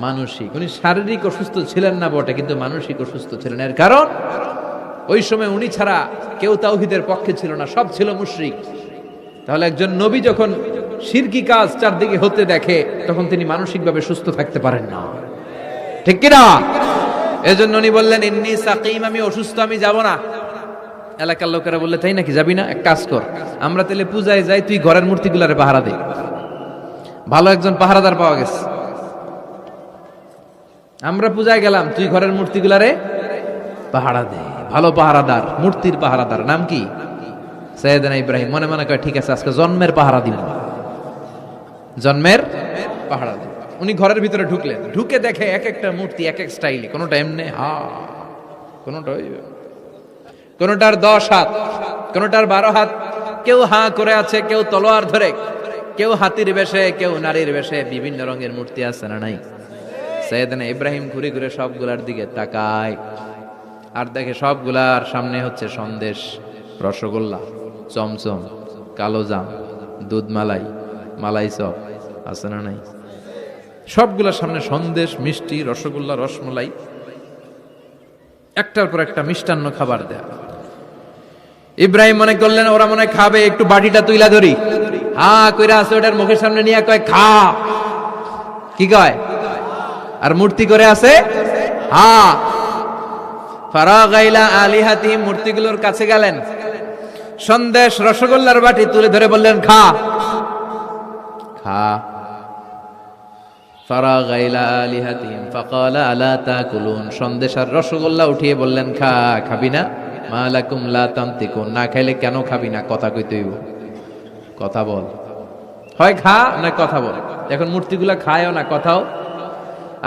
[SPEAKER 1] মানসিক। উনি শারীরিক অসুস্থ ছিলেন না বটে, কিন্তু মানসিক অসুস্থ ছিলেন। এর কারণ ওই সময় উনি ছাড়া কেউ তাওহীদের পক্ষে ছিল না, সব ছিল মুশরিক। তাহলে একজন নবী যখন শিরকি কাজ চারদিকে হতে দেখে, তখন তিনি মানসিকভাবে সুস্থ থাকতে পারেন না, ঠিক কিনা? এজন্য উনি বললেন ইন্নী সাকিম, আমি অসুস্থ, আমি যাব না। এলাকার লোকেরা বললে তাই নাকি, যাবি না? এক কাজ কর, আমরা তাহলে পূজায় যাই, তুই ঘরের মূর্তিগুলারে পাহারা দে। ভালো একজন পাহারাদার পাওয়া গেছে, আমরা পূজায় গেলাম, তুই ঘরের মূর্তিগুলারে পাহারা দে। ভালো পাহারাদার, মূর্তির পাহারাদার, নাম কি? সাইয়েদনা ইব্রাহিম মনে মনে কয় ঠিক আছে, আজকে জন্মের পাহারা দিব, জন্মের পাহারা দিব। উনি ঘরের ভিতরে ঢুকলেন, ঢুকে দেখে এক একটা মূর্তি এক এক স্টাইলে, কোনোটা এমনি কোনোটার 10 হাত, কোনোটার 12 হাত, কেউ করে আছে, কেউ তলোয়ার ধরে, কেউ হাতির বেশে, কেউ নারীর বেশে, বিভিন্ন রঙের মূর্তি আছে না নাই? সাইয়েদনা ইব্রাহিম ঘুরে ঘুরে সবগুলার দিকে তাকায়, আর দেখে সবগুলার সামনে হচ্ছে সন্দেশ, রসগোল্লা, চমচম, কালোজাম, দুধ মালাই, মালাই চপ আছে না নাই? সবগুলার সামনে সন্দেশ, মিষ্টি, রসগোল্লা, রসমালাই, একটার পর একটা মিষ্টান্ন খাবার দেয়া। ইব্রাহিম মনে করলেন ওরা মনে খাবে, একটু বাটিটা তুইলা ধরি। কইরা আছে, ওটার মুখের সামনে নিয়ে কয় খা। কি কয়? আর মূর্তি করে আছে ফারাগা ইলা আলিহাতিহিম, মূর্তিগুলোর কাছে গেলেন, সন্দেশ রসগোল্লার বাটি তুলে ধরে বললেন খা খা। ফারাগা ইলা আলিহাতিহিম ফাকালা আলা তাকুলুন, সন্দেশ আর রসগোল্লা উঠিয়ে বললেন খা, খাবি না? মা লাকুম লা তানতিকুন, না খাইলে কেন খাবি না? কথা কইতে হইব, কথা বল, হয় খা না কথা বল। এখন মূর্তিগুলা খায়ও না, কথাও।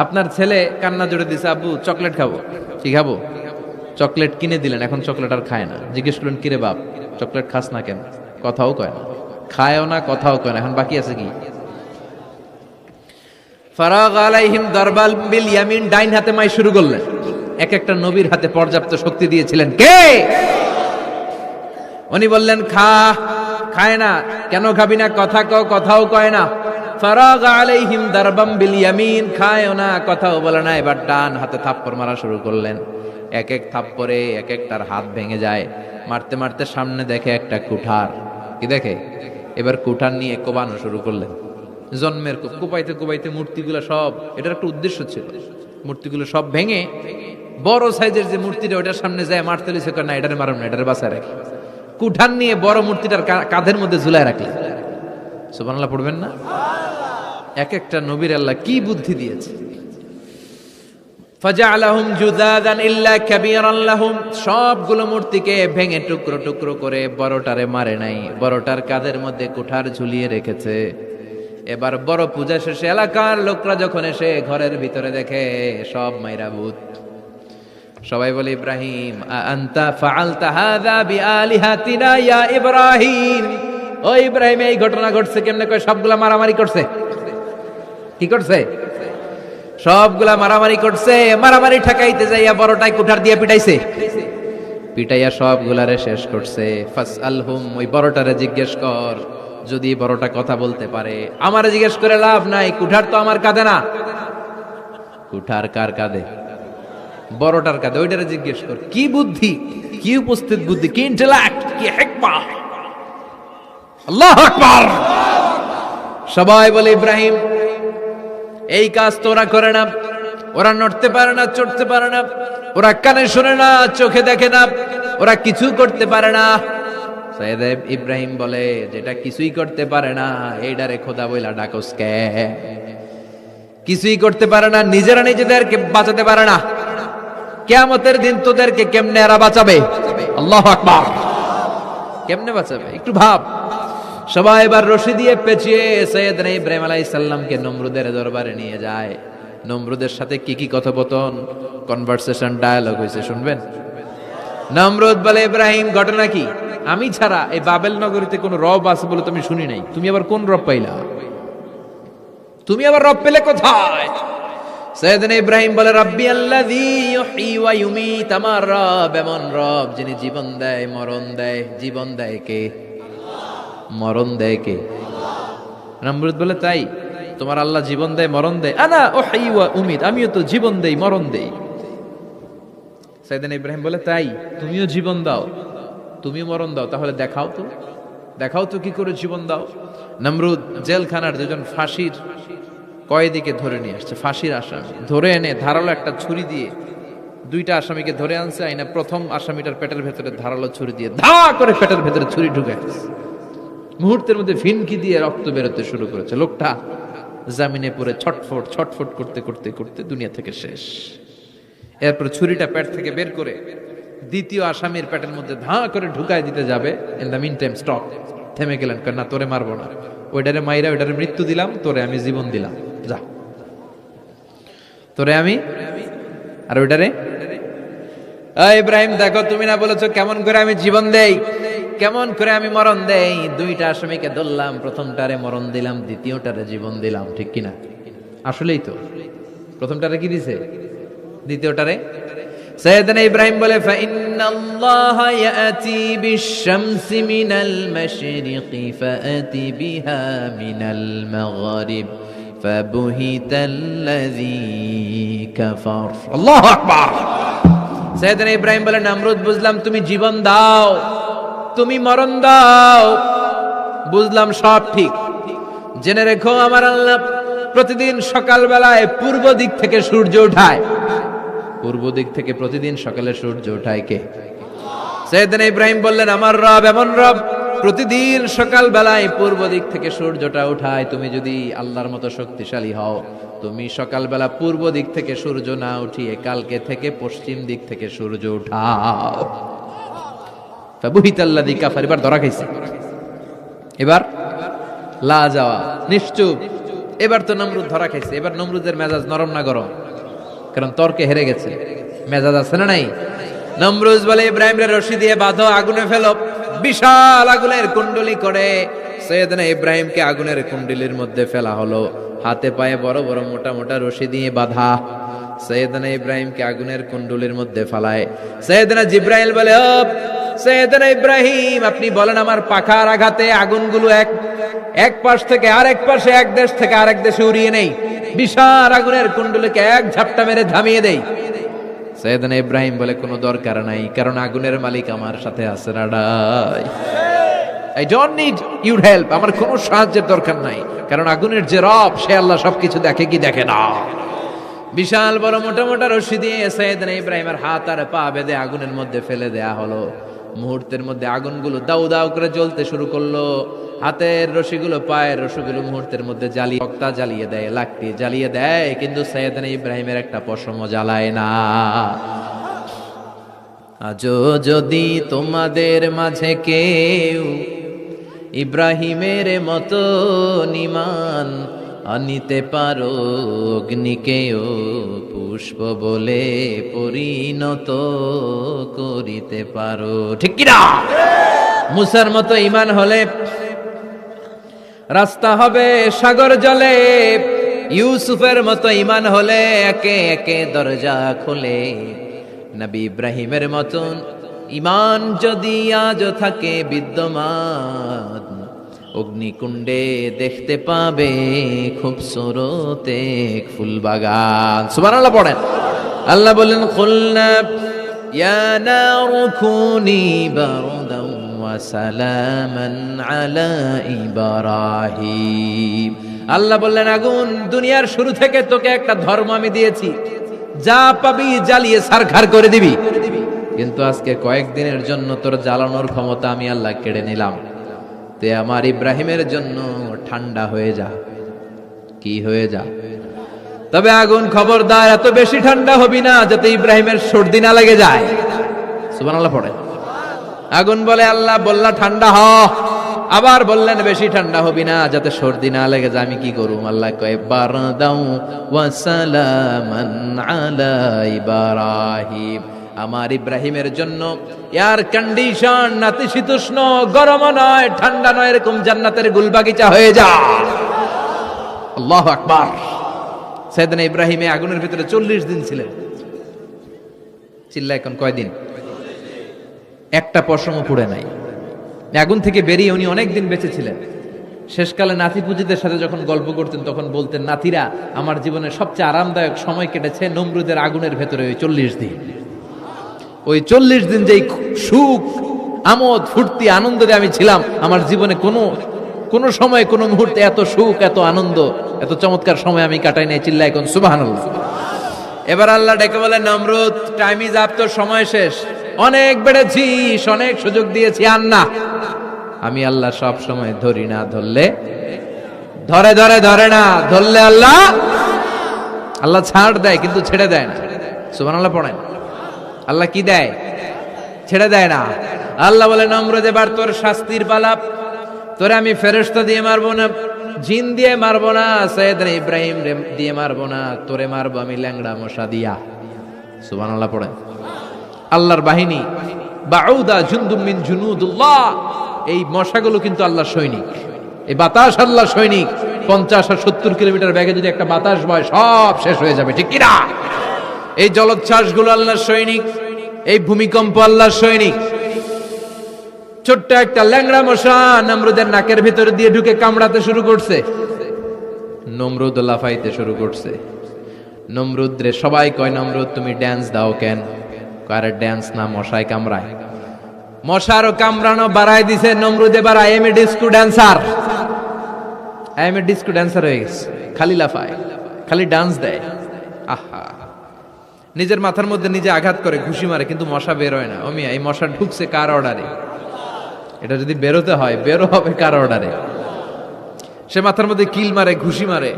[SPEAKER 1] আপনার ছেলে কান্না জোরে দিছে, আব্বু চকলেট খাবো। কি খাবো? চকলেট কিনে দিলেন, এখন চকলেট আর খায় না। জিজ্ঞেস করলেন কিরে বাপ, চকলেট খাস না কেন? কথাও কয় না, খায়ও না, কথাও কয় না। এখন বাকি আছে কি? ফারাগ আলাইহিম দারবাল বিল ইয়ামিন, ডাইন হাতে মাই শুরু করলেন। এক একটা নবীর হাতে পর্যাপ্ত শক্তি দিয়েছিলেন কে? উনি বললেন খা, খায় না। কেন খাবি না? কথা কও, কথাও কয় না। ফারাগ আলাইহিম দারবাম বিল ইয়ামিন, খায়ও না, কথাও বলে না। এবার ডান হাতে থাপ্পড় মারা শুরু করলেন। এক এক থাপ্পড়ে এক একটার হাত ভেঙে যায়। মারতে মারতে সামনে দেখে একটা কুঠার। কি দেখে? এবার কুঠার নিয়ে কোবানো শুরু করলেন। জন্মের কোপাইতে কোপাইতে মূর্তিগুলো সব, এটার একটা উদ্দেশ্য ছিল, মূর্তিগুলো সব ভেঙে বড় সাইজের যে মূর্তিটা ওটার সামনে যায় মারতে লিছে, না এটারে মারুন না, এটারে বাঁচায় রাখি। কুঠার নিয়ে বড় মূর্তিটার কাঁধের মধ্যে ঝুলায় রাখলেন। সুবহানাল্লাহ পড়বেন না? এক একটা নবীর আল্লাহ কি বুদ্ধি দিয়েছে। ফাজআলাহুম জুযাদান ইল্লা কাবীরান লাহুম, সবগুলো মূর্তিকে ভেঙে টুকরো টুকরো করে বড়টারে মারে নাই, বড়টার কাঁধের মধ্যে কুঠার ঝুলিয়ে রেখেছে। এবার বড় পূজা শেষে এলাকার লোকরা যখন এসে ঘরের ভিতরে দেখে সব মাইরা ভূত। সবাই বলে ইব্রাহিম আনতা ফাআলতা হাযা বিআলিহাতিনা ইয়া ইব্রাহিম, ও ইব্রাহিম এই ঘটনা ঘটছে কেমনে? কয় সবগুলা মারামারি করছে। কি করছে? সবগুলা মারামারি করছে। মারামারি ঠেকাইতে যাইয়া বড়টাই কুঠার দিয়ে পিটাইছে, পিটাইয়া সবগুলারে শেষ করছে। ফাসআলহুম, ওই বড়টারে জিজ্ঞেস কর, যদি বড়টা কথা বলতে পারে। আমারে জিজ্ঞেস করে লাভ নাই, কুঠার তো আমার কাঁধে না। কুঠার কার কাঁধে? বড়টার কাঁধে। ওইটারে জিজ্ঞেস কর। কি বুদ্ধি, কি উপস্থিত বুদ্ধি, কি ইন্টেলেক্ট, কি হিকমা! আল্লাহু আকবার! সবাই বলে ইব্রাহিম এই কাজ তো ওরা করে না, ওরা নড়তে পারে না, চড়তে পারে না, ওরা কানে শোনে না, চোখে দেখে না, ওরা কিছু করতে পারে না। সাইয়েদ ইব্রাহিম বলে যেটা কিছুই করতে পারে না এইটারে খোদা বইলা ডাকস কে? কিছুই করতে পারে না, নিজেরা নিজেদেরকে বাঁচাতে পারে না, কিয়ামতের দিন তোদেরকে কেমনে এরা বাঁচাবে? আল্লাহু আকবার! কেমনে বাঁচাবে একটু ভাব। সবাই এবার রশি দিয়ে পেঁচিয়ে সাইয়েদনা ইব্রাহিম আলাইহিস সালামকে নমরুদের দরবারে নিয়ে যায়। নমরুদের সাথে কি কি কথোপকথন, কনভারসেশন, ডায়ালগ হয়েছে শুনবেন? নমরুদ বলে ইব্রাহিম ঘটনা কি? আমি ছাড়া এই বাবেল নগরীতে কোন রব আছে বলে তুমি শুনি নাই, তুমি আবার কোন রব পাইলা? তুমি আবার রব পেলে কোথায়? সাইয়েদনা ইব্রাহিম বলে রাব্বি আল্লাযী ইউহয়ী ওয়া ইউমীত, আমার রব এমন রব যিনি জীবন দেয় মরণ দেয়। জীবন দেয় কে? মরণ দেয় কে? নমরুদ বলে তাই তোমার আল্লাহ জীবন দেয় মরণ দেয়? আনা উহয়ী ওয়া উমীত, আমিও তো জীবন দেই মরণ দেই। সাইয়েদনা ইব্রাহিম বলে তাই তুমিও জীবন দাও তুমিও মরণ দাও, তাহলে দেখাও তো কি করে জীবন দাও। নমরুদ জেলখানার দুজন ফাঁসির কয়েদিকে ধরে নিয়ে আসছে, ফাঁসির আসামি ধরে এনে ধারালো একটা ছুরি দিয়ে দুইটা আসামিকে ধরে আনছে। আইনা প্রথম আসামিটার পেটের ভেতরে ধারালো ছুরি দিয়ে ধা করে পেটের ভেতরে ছুরি ঢুকাইছে। মুহূর্তের মধ্যে ফিনকি দিয়ে রক্ত বেরোতে শুরু করেছে। লোকটা জামিনে পড়ে ছটফট করতে করতে করতে দুনিয়া থেকে শেষ। এরপর ছুরিটা পেট থেকে বের করে দ্বিতীয় আসামির পেটের মধ্যে ধা করে ঢুকায় দিতে যাবে। In the mean time stop, থেমে গেলেন, না তোরে মারবো না, ওইটারে মাইরা ওইটারে মৃত্যু দিলাম, তোরে আমি জীবন দিলাম, যা তোরে আমি আর ওইটারে। ইব্রাহিম দেখো, তুমি না বলেছো কেমন করে আমি জীবন দেই, কেমন করে আমি মরণ দেই? দুইটা আসামিকে ধরলাম, প্রথমটারে মরণ দিলাম, দ্বিতীয়টারে জীবন দিলাম, ঠিক কিনা? আসলেই তো প্রথমটারে কি দিছে, দ্বিতীয়টারে। সাইয়েদনা ইব্রাহিম বলে ফাইন্নাল্লাহা ইয়াতি বিশ-শামসি মিনাল মাশরিকি ফাআতি বিহা মিনাল মাগরিব ফাবুহিতাল্লাযী কাফার। আল্লাহু আকবার। সাইয়েদনা ইব্রাহিম বলে নমরুদ বুঝলাম তুমি জীবন দাও তুমি মরণ দাও, বুঝলাম সব ঠিক। জেনে রেখো আমার আল্লাহ প্রতিদিন সকালবেলায় পূর্ব দিক থেকে সূর্য ওঠায়। পূর্ব দিক থেকে প্রতিদিন সকালে সূর্য ওঠায় কে? সাইয়েদনা ইব্রাহিম বললেন আমার রব এমন রব প্রতিদিন সকাল বেলায় পূর্ব দিক থেকে সূর্যটা ওঠায়। তুমি যদি আল্লাহর মতো শক্তিশালী হও, তুমি সকালবেলা পূর্ব দিক থেকে সূর্য না উঠিয়ে কালকে থেকে পশ্চিম দিক থেকে সূর্য উঠাও। ফাবুহিতাল্লাযী কাফার। এবার ধরা খাইছে, এবার লা যাওয়া নিশ্চুপ। এবার তো নমরুদ ধরা খাইছে। এবার নমরুদের মেজাজ নরম না গরম? কারণ তর্কে হেরে গেছে, মেজাজ আছে না নাই? নমরুদ বলে ইব্রাহিমরে রশি দিয়ে বাঁধো, আগুনে ফেলো। বিশাল আগুনের কুণ্ডলি করে সাইয়েদনা ইব্রাহিমকে আগুনের কুণ্ডলির মধ্যে ফেলা হলো। হাতে পায়ে বড় বড় মোটা মোটা রশি দিয়ে বাঁধা। সাইয়েদনা ইব্রাহিমকে আগুনের কুণ্ডলির মধ্যে ফেলায়। সাইয়েদনা জিব্রাইল বলে ও সাইয়েদনা ইব্রাহিম, আপনি বলেন আমার পাখার আঘাতে আগুনগুলো এক পাশ থেকে আরেক পাশে, এক দেশ থেকে আরেক দেশে উড়িয়ে নেই, বিশাল আগুনের কুণ্ডলীকে এক ঝাপটা মেরে থামিয়ে দেই। সাইয়েদনা ইব্রাহিম বলে কোনো দরকার নাই, কারণ আগুনের মালিক আমার সাথে আছে। রাডাই, I don't need your help, আমার কোনো সাহায্যের দরকার নাই, কারণ আগুনের যে রব সে আল্লাহ সবকিছু দেখে কি দেখে না। বিশাল বড় মোটা মোটা রশি দিয়ে সাইয়েদনা ইব্রাহিমের হাত আর পা বেঁধে আগুনের মধ্যে ফেলে দেয়া হলো। মুহূর্তের মধ্যে আগুনগুলো দাউ দাউ করে জ্বলতে শুরু করলো। হাতের রশিগুলো পায়ের রশিগুলো মুহূর্তের মধ্যে জ্বালিয়ে তক্তা জ্বালিয়ে দেয়, লাকড়ি জ্বালিয়ে দেয়, কিন্তু সাইয়েদনা ইব্রাহিমের একটা পশমও জ্বালায় না। আজও যদি তোমাদের মাঝে কেউ ইব্রাহিমের মতো ঈমান আনিতে পারো, অগ্নিকেও পুষ্প বলে পরিণত করিতে পারো, ঠিক কিনা? মুসার মতো ঈমান হলে রাস্তা হবে সাগর জলে, ইউসুফের মতো ঈমান হলে একে একে দরজা খোলে। নবী ইব্রাহিমের মতন ঈমান যদি আজ থাকে বিদ্যমান, অগ্নিকুণ্ডে দেখতে পাবে খুবসুরত এক ফুলবাগান। সুবহানাল্লাহ পড়েন। আল্লাহ বলেন কুলনা ইয়া নারু কুনি বারদান ওয়া সালামান আলা ইব্রাহিম। আল্লাহ বললেন আগুন, দুনিয়ার শুরু থেকে তোকে একটা ধর্ম আমি দিয়েছি, যা পাবি জ্বালিয়ে ছারখার করে দিবি, কিন্তু আজকে কয়েকদিনের জন্য তোর জ্বালানোর ক্ষমতা আমি আল্লাহ কেড়ে নিলাম। তে আমার ইব্রাহিমের জন্য ঠান্ডা হয়ে যা। কি হয়ে যা? তবে আগুন খবরদার এত বেশি ঠান্ডা হবি না যাতে ইব্রাহিমের সর্দি না লেগে যায়। সুবহানাল্লাহ পড়ে। আগুন বলে আল্লাহ বললা ঠান্ডা হ, আবার বললেন বেশি ঠান্ডা হবি না যাতে সর্দি না লেগে যায়। আমি কি করুম? আল্লাহ কয় বারদাউ ওয়া সালামান আলা ইব্রাহিম। আমার ইব্রাহিমের জন্য এয়ার কন্ডিশন, নাতিশীতোষ্ণ, গরম নয় ঠান্ডা নয়, এরকম জান্নাতের গুলবাগিচা হয়ে যা। আল্লাহু আকবার। সাইয়েদনা ইব্রাহিম আগুনের ভিতরে 40 দিন ছিলেন। চিল্লা এখন কয়দিন? একটা পশমও পুড়ে নাই। আগুন থেকে বেরিয়ে উনি অনেক দিন বেঁচে ছিলেন। শেষকালে নাতি পুজিদের সাথে যখন গল্প করতেন তখন বলতেন, নাতিরা, আমার জীবনের সবচেয়ে আরামদায়ক সময় কেটেছে নমরুদের আগুনের ভেতরে ওই 40 দিন। ওই 40 দিন যেই সুখ, আমোদ, ফুর্তি, আনন্দে আমি ছিলাম, আমার জীবনে কোনো সময় কোনো মুহূর্তে এত সুখ, এত আনন্দ, এত চমৎকার সময় আমি কাটাই নাই। চিল্লা এখন সুবহানাল্লাহ। এবার আল্লাহ ডেকে বলে, নমরুদ টাইম ইজ আপ, তোর সময় শেষ, অনেক বেড়েছিস, অনেক সুযোগ দিয়েছি, আর না। আমি আল্লাহ সব সময় ধরি না, ধরলে ধরে না, ধরলে আল্লাহ ছাড় দেয় কিন্তু ছেড়ে দেয় না। সুবহানাল্লাহ পড়েন। আল্লাহ কি দেয়? ছেড়ে দেয় না। আল্লাহ বলে, নমরুদ এবার তোর শাস্তির পালা। তোরে আমি ফেরেশতা দিয়ে মারবো না, জিন দিয়ে মারবো না, সাইয়েদনা ইব্রাহিম দিয়ে মারবো না, তোরে মারবো আমি ল্যাংড়া মশা দিয়া। সুবহানাল্লাহ পড়েন। আল্লাহর বাহিনী, বাউদা জুনদুম মিন জুনুদুল্লাহ, এই মশাগুলো কিন্তু আল্লাহর সৈনিক। এই বাতাস আল্লাহর সৈনিক। 50 আর 70 কিলোমিটার বেগে যদি একটা বাতাস বয়, সব শেষ হয়ে যাবে, ঠিক কিনা? এই জলোচ্ছ্বাসগুলো আল্লাহর সৈনিক, এই ভূমিকম্প আল্লাহর সৈনিক। ছোট্ট একটা ল্যাংড়া মশা নমরুদের নাকের ভিতরে দিয়ে ঢুকে কামড়াতে শুরু করছে। নমরুদ লাফাইতে শুরু করছে। নমরুদ রে সবাই কয়, নমরুদ তুমি ড্যান্স দাও কেন? কারে ড্যান্স না, মশায় কামড়ায়। মশারও কামড়ানো বাড়ায় দিছে নমরুদ। এবার I M A disco dancer, I M A disco dancer হয়ে গেছে। খালি লাফায়, খালি ডান্স দেয়। আহা, নিজের মাথার মধ্যে নিজে আঘাত করে, ঘুষি মারে, কিন্তু মশা বের হয় না। অমিয়া, এই মশা ঢুকছে কার অর্ডারে? এটা যদি বেরোতে হয়, বেরো হবে কার অর্ডারে? সে মাথার মধ্যে কিল মারে, ঘুষি মারে,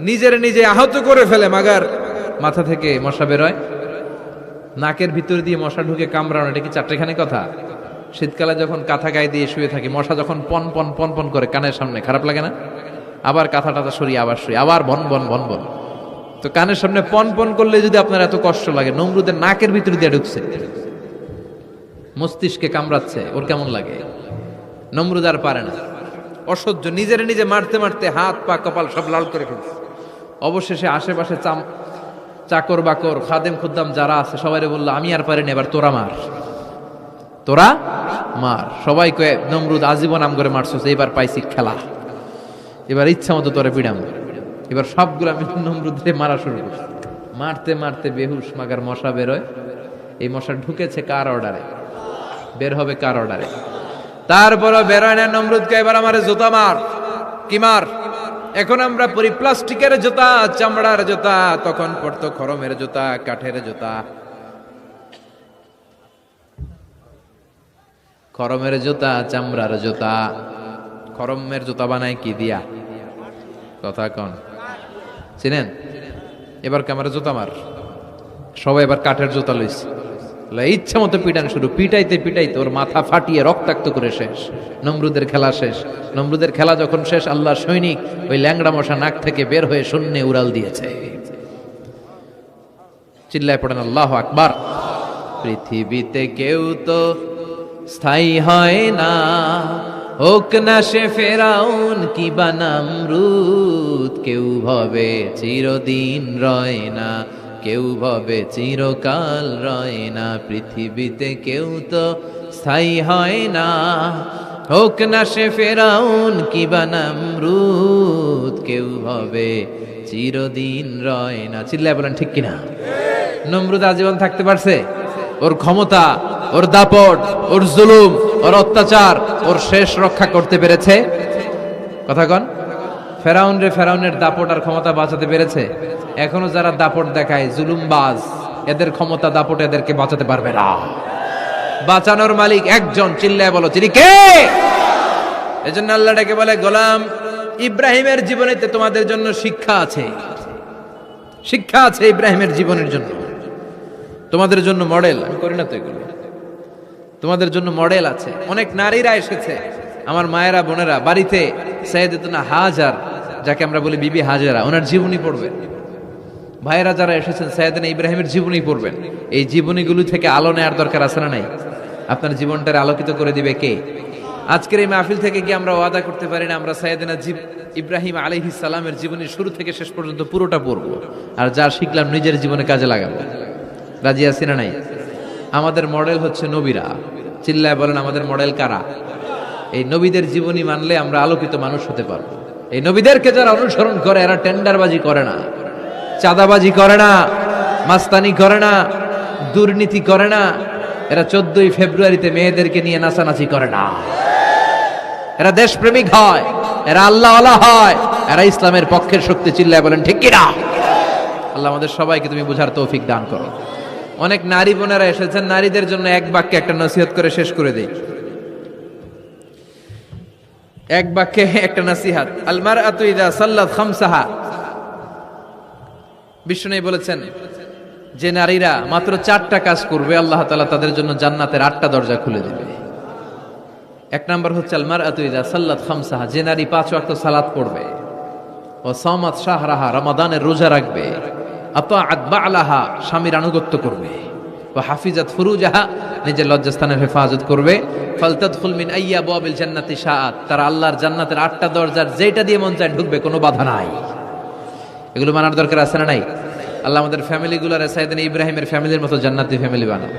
[SPEAKER 1] নিজের নিজে আহত করে ফেলে, মাগার মাথা থেকে মশা বের হয়। নাকের ভিতর দিয়ে মশা ঢুকে কামড়ানো, এটা কি চারটেখানি কথা? শীতকালে যখন কাঁথা গায়ে দিয়ে শুয়ে থাকি, মশা যখন পন পন পন পন করে কানের সামনে, খারাপ লাগে না? আবার কাঁথা টাথা সরিয়ে আবার শুয়ে, আবার বন বন বন বন। তো কানের সামনে পন পন করলে যদি আপনার এত কষ্ট লাগে, নমরুদের নাকের ভিতর দিয়ে ঢুকছে, মস্তিষ্কে কামড়াচ্ছে, ওর কেমন লাগে? নমরুদ আর পারে না, অসহ্য। নিজের নিজে মারতে মারতে হাত পা কপাল সব লাল করে ফেলছে। অবশেষে আশেপাশে চাকর বাকর, খাদেম খুদ্দাম যারা আছে সবাই বললো, আমি আর পারিনি, এবার তোরা মার, তোরা মার। সবাই কয়ে, নমরুদ আজীবন আম করে মারছিস, এইবার পাইছি খেলা, এবার ইচ্ছা মতো তোরে পিড়াম। এবার সবগুলো আমি নমরুদে মারা শুরু করছি। মারতে মারতে বেহুশ, মাগার মশা বেরোয়। এই মশা ঢুকেছে কার অর্ডারে? বের হবে কার অর্ডারে? তারপরও বেরোয় না। নমরুদকে এবার আমার জুতা মার। কি মার? এখন আমরা পরি প্লাস্টিকের জুতা, চামড়ার জুতা, তখন পড়তো খরমের জুতা, কাঠের জুতা। খরমের জুতা, চামড়ার জুতা। খরমের জুতা বানায় কি দিয়া? কথা কন, চিনেন? এবার ক্যামেরা জুতা মার। সবাই এবার কাঠের জুতা লইছে, ইচ্ছা মতো পিটান শুরু। পিটাইতে পিটাইতে ওর মাথা ফাটিয়ে রক্তাক্ত করে শেষ। নমরুদের খেলা শেষ। নমরুদের খেলা যখন শেষ, আল্লাহ সৈনিক ওই ল্যাংড়া মশা নাক থেকে বের হয়ে শূন্যে উড়াল দিয়েছে। চিল্লায় পড়েন আল্লাহু আকবার। পৃথিবীতে কেউ তো স্থায়ী হয় না, হোক না সে ফেরাউন কিবা নমরুদ। কেউ ভাবে চিরদিন রয় না, কেউ ভাবে চিরকাল রয় না। পৃথিবীতে কেউ তো স্থায়ী হয় না, হোক না সে ফেরাউন কিবা নমরুদ। কেউ ভাবে চিরদিন রয় না। চিল্লায় বলেন ঠিক কিনা? নমরুদ আজীবন থাকতে পারছে? ওর ক্ষমতা, ওর দাপট, ওর জুলুম, ওর অত্যাচার, ওর শেষ রক্ষা করতে পেরেছে? কথা কন। ফেরাউনের দাপট আর ক্ষমতা বাঁচাতে পেরেছে? এখনো যারা দাপট দেখায়, জুলুমবাজ, এদের ক্ষমতা দাপট এদেরকে বাঁচাতে পারবে না। বাঁচানোর মালিক একজন। চিল্লায় বলো, তিনি কে? এজন্য আল্লাহ ডেকে বলে, গোলাম ইব্রাহিমের জীবনেতে তোমাদের জন্য শিক্ষা আছে। শিক্ষা আছে ইব্রাহিমের জীবনের জন্য, তোমাদের জন্য মডেল। আমি করি না তো এগুলো, তোমাদের জন্য মডেল আছে। অনেক নারীরা এসেছে, আমার মায়েরা বোনেরা, বাড়িতে সাইয়েদাতুনা হাজার, যাকে আমরা বলি বিবি হাজেরা, ওনার জীবনী পড়বে। ভাইরা যারা এসেছেন সাইয়েদনা ইব্রাহিমের জীবনী পড়বেন। এই জীবনীগুলো থেকে আলো নেওয়ার দরকার আছে না নাই? আপনার জীবনটারে আলোকিত করে দিবে কে? আজকের এই মাহফিল থেকে কি আমরা ওয়াদা করতে পারি না আমরা সাইয়েদনা ইব্রাহিম আলাইহিস সালামের জীবনী শুরু থেকে শেষ পর্যন্ত পুরোটা পড়ব, আর যা শিখলাম নিজের জীবনে কাজে লাগাবো? রাজি আছি না নাই? আমাদের মডেল হচ্ছে নবীরা। চিল্লায় বলেন, আমাদের মডেল কারা? এই নবীদের জীবনী মানলে আমরা আলোকিত মানুষ হতে পারবো। এই নবীদেরকে যারা অনুসরণ করে এরা টেন্ডারবাজি করে না, চাঁদাবাজি করে না, মাস্তানি করে না, দুর্নীতি করে না। এরা 14ই ফেব্রুয়ারিতে মেয়েদেরকে নিয়ে নাচানাচি করে না। এরা দেশপ্রেমিক হয়, এরা আল্লাহওয়ালা হয়, এরা ইসলামের পক্ষের শক্তি। চিল্লায় বলেন ঠিক কিনা? আল্লাহ আমাদের সবাইকে তুমি বুঝার তৌফিক দান করো। অনেক নারী বোনেরা এসেছেন, নারীদের জন্য এক বাক্যে একটা নসিহত করে শেষ করে দেই। এক বাক্যে একটা নসিহত। আল মারআতু ইযা সাল্লাত খামসাহা, বিষ্ণু বলেছেন যে নারীরা মাত্র 4টা কাজ করবে আল্লাহ তাআলা তাদের জন্য জান্নাতের 8টা দরজা খুলে দেবে। এক নাম্বার হচ্ছে আল মারআতু ইযা সাল্লাত খামসাহা, যে নারী 5 ওয়াক্ত সালাত পড়বে, ও সামাত শাহরাহা, রমাদানের রোজা রাখবে, আতাআত বা'লাহা, স্বামীর আনুগত্য করবে, ও হাফিজাত ফুরুজাহা, নিজের লজ্জাস্থানের হেফাজত করবে, ফালতাদখুল মিন আইয়াবিল জান্নাতি শাআত, তারা আল্লাহর জান্নাতের 8টা দরজার যেটা দিয়ে মন চায় ঢুকবে, কোনো বাধা নাই। এগুলো মানার দরকার আছে না নাই? আল্লাহ আমাদের ফ্যামিলিগুলোর সাইয়েদনা ইব্রাহিমের ফ্যামিলির মতো জান্নাতি ফ্যামিলি বানাও।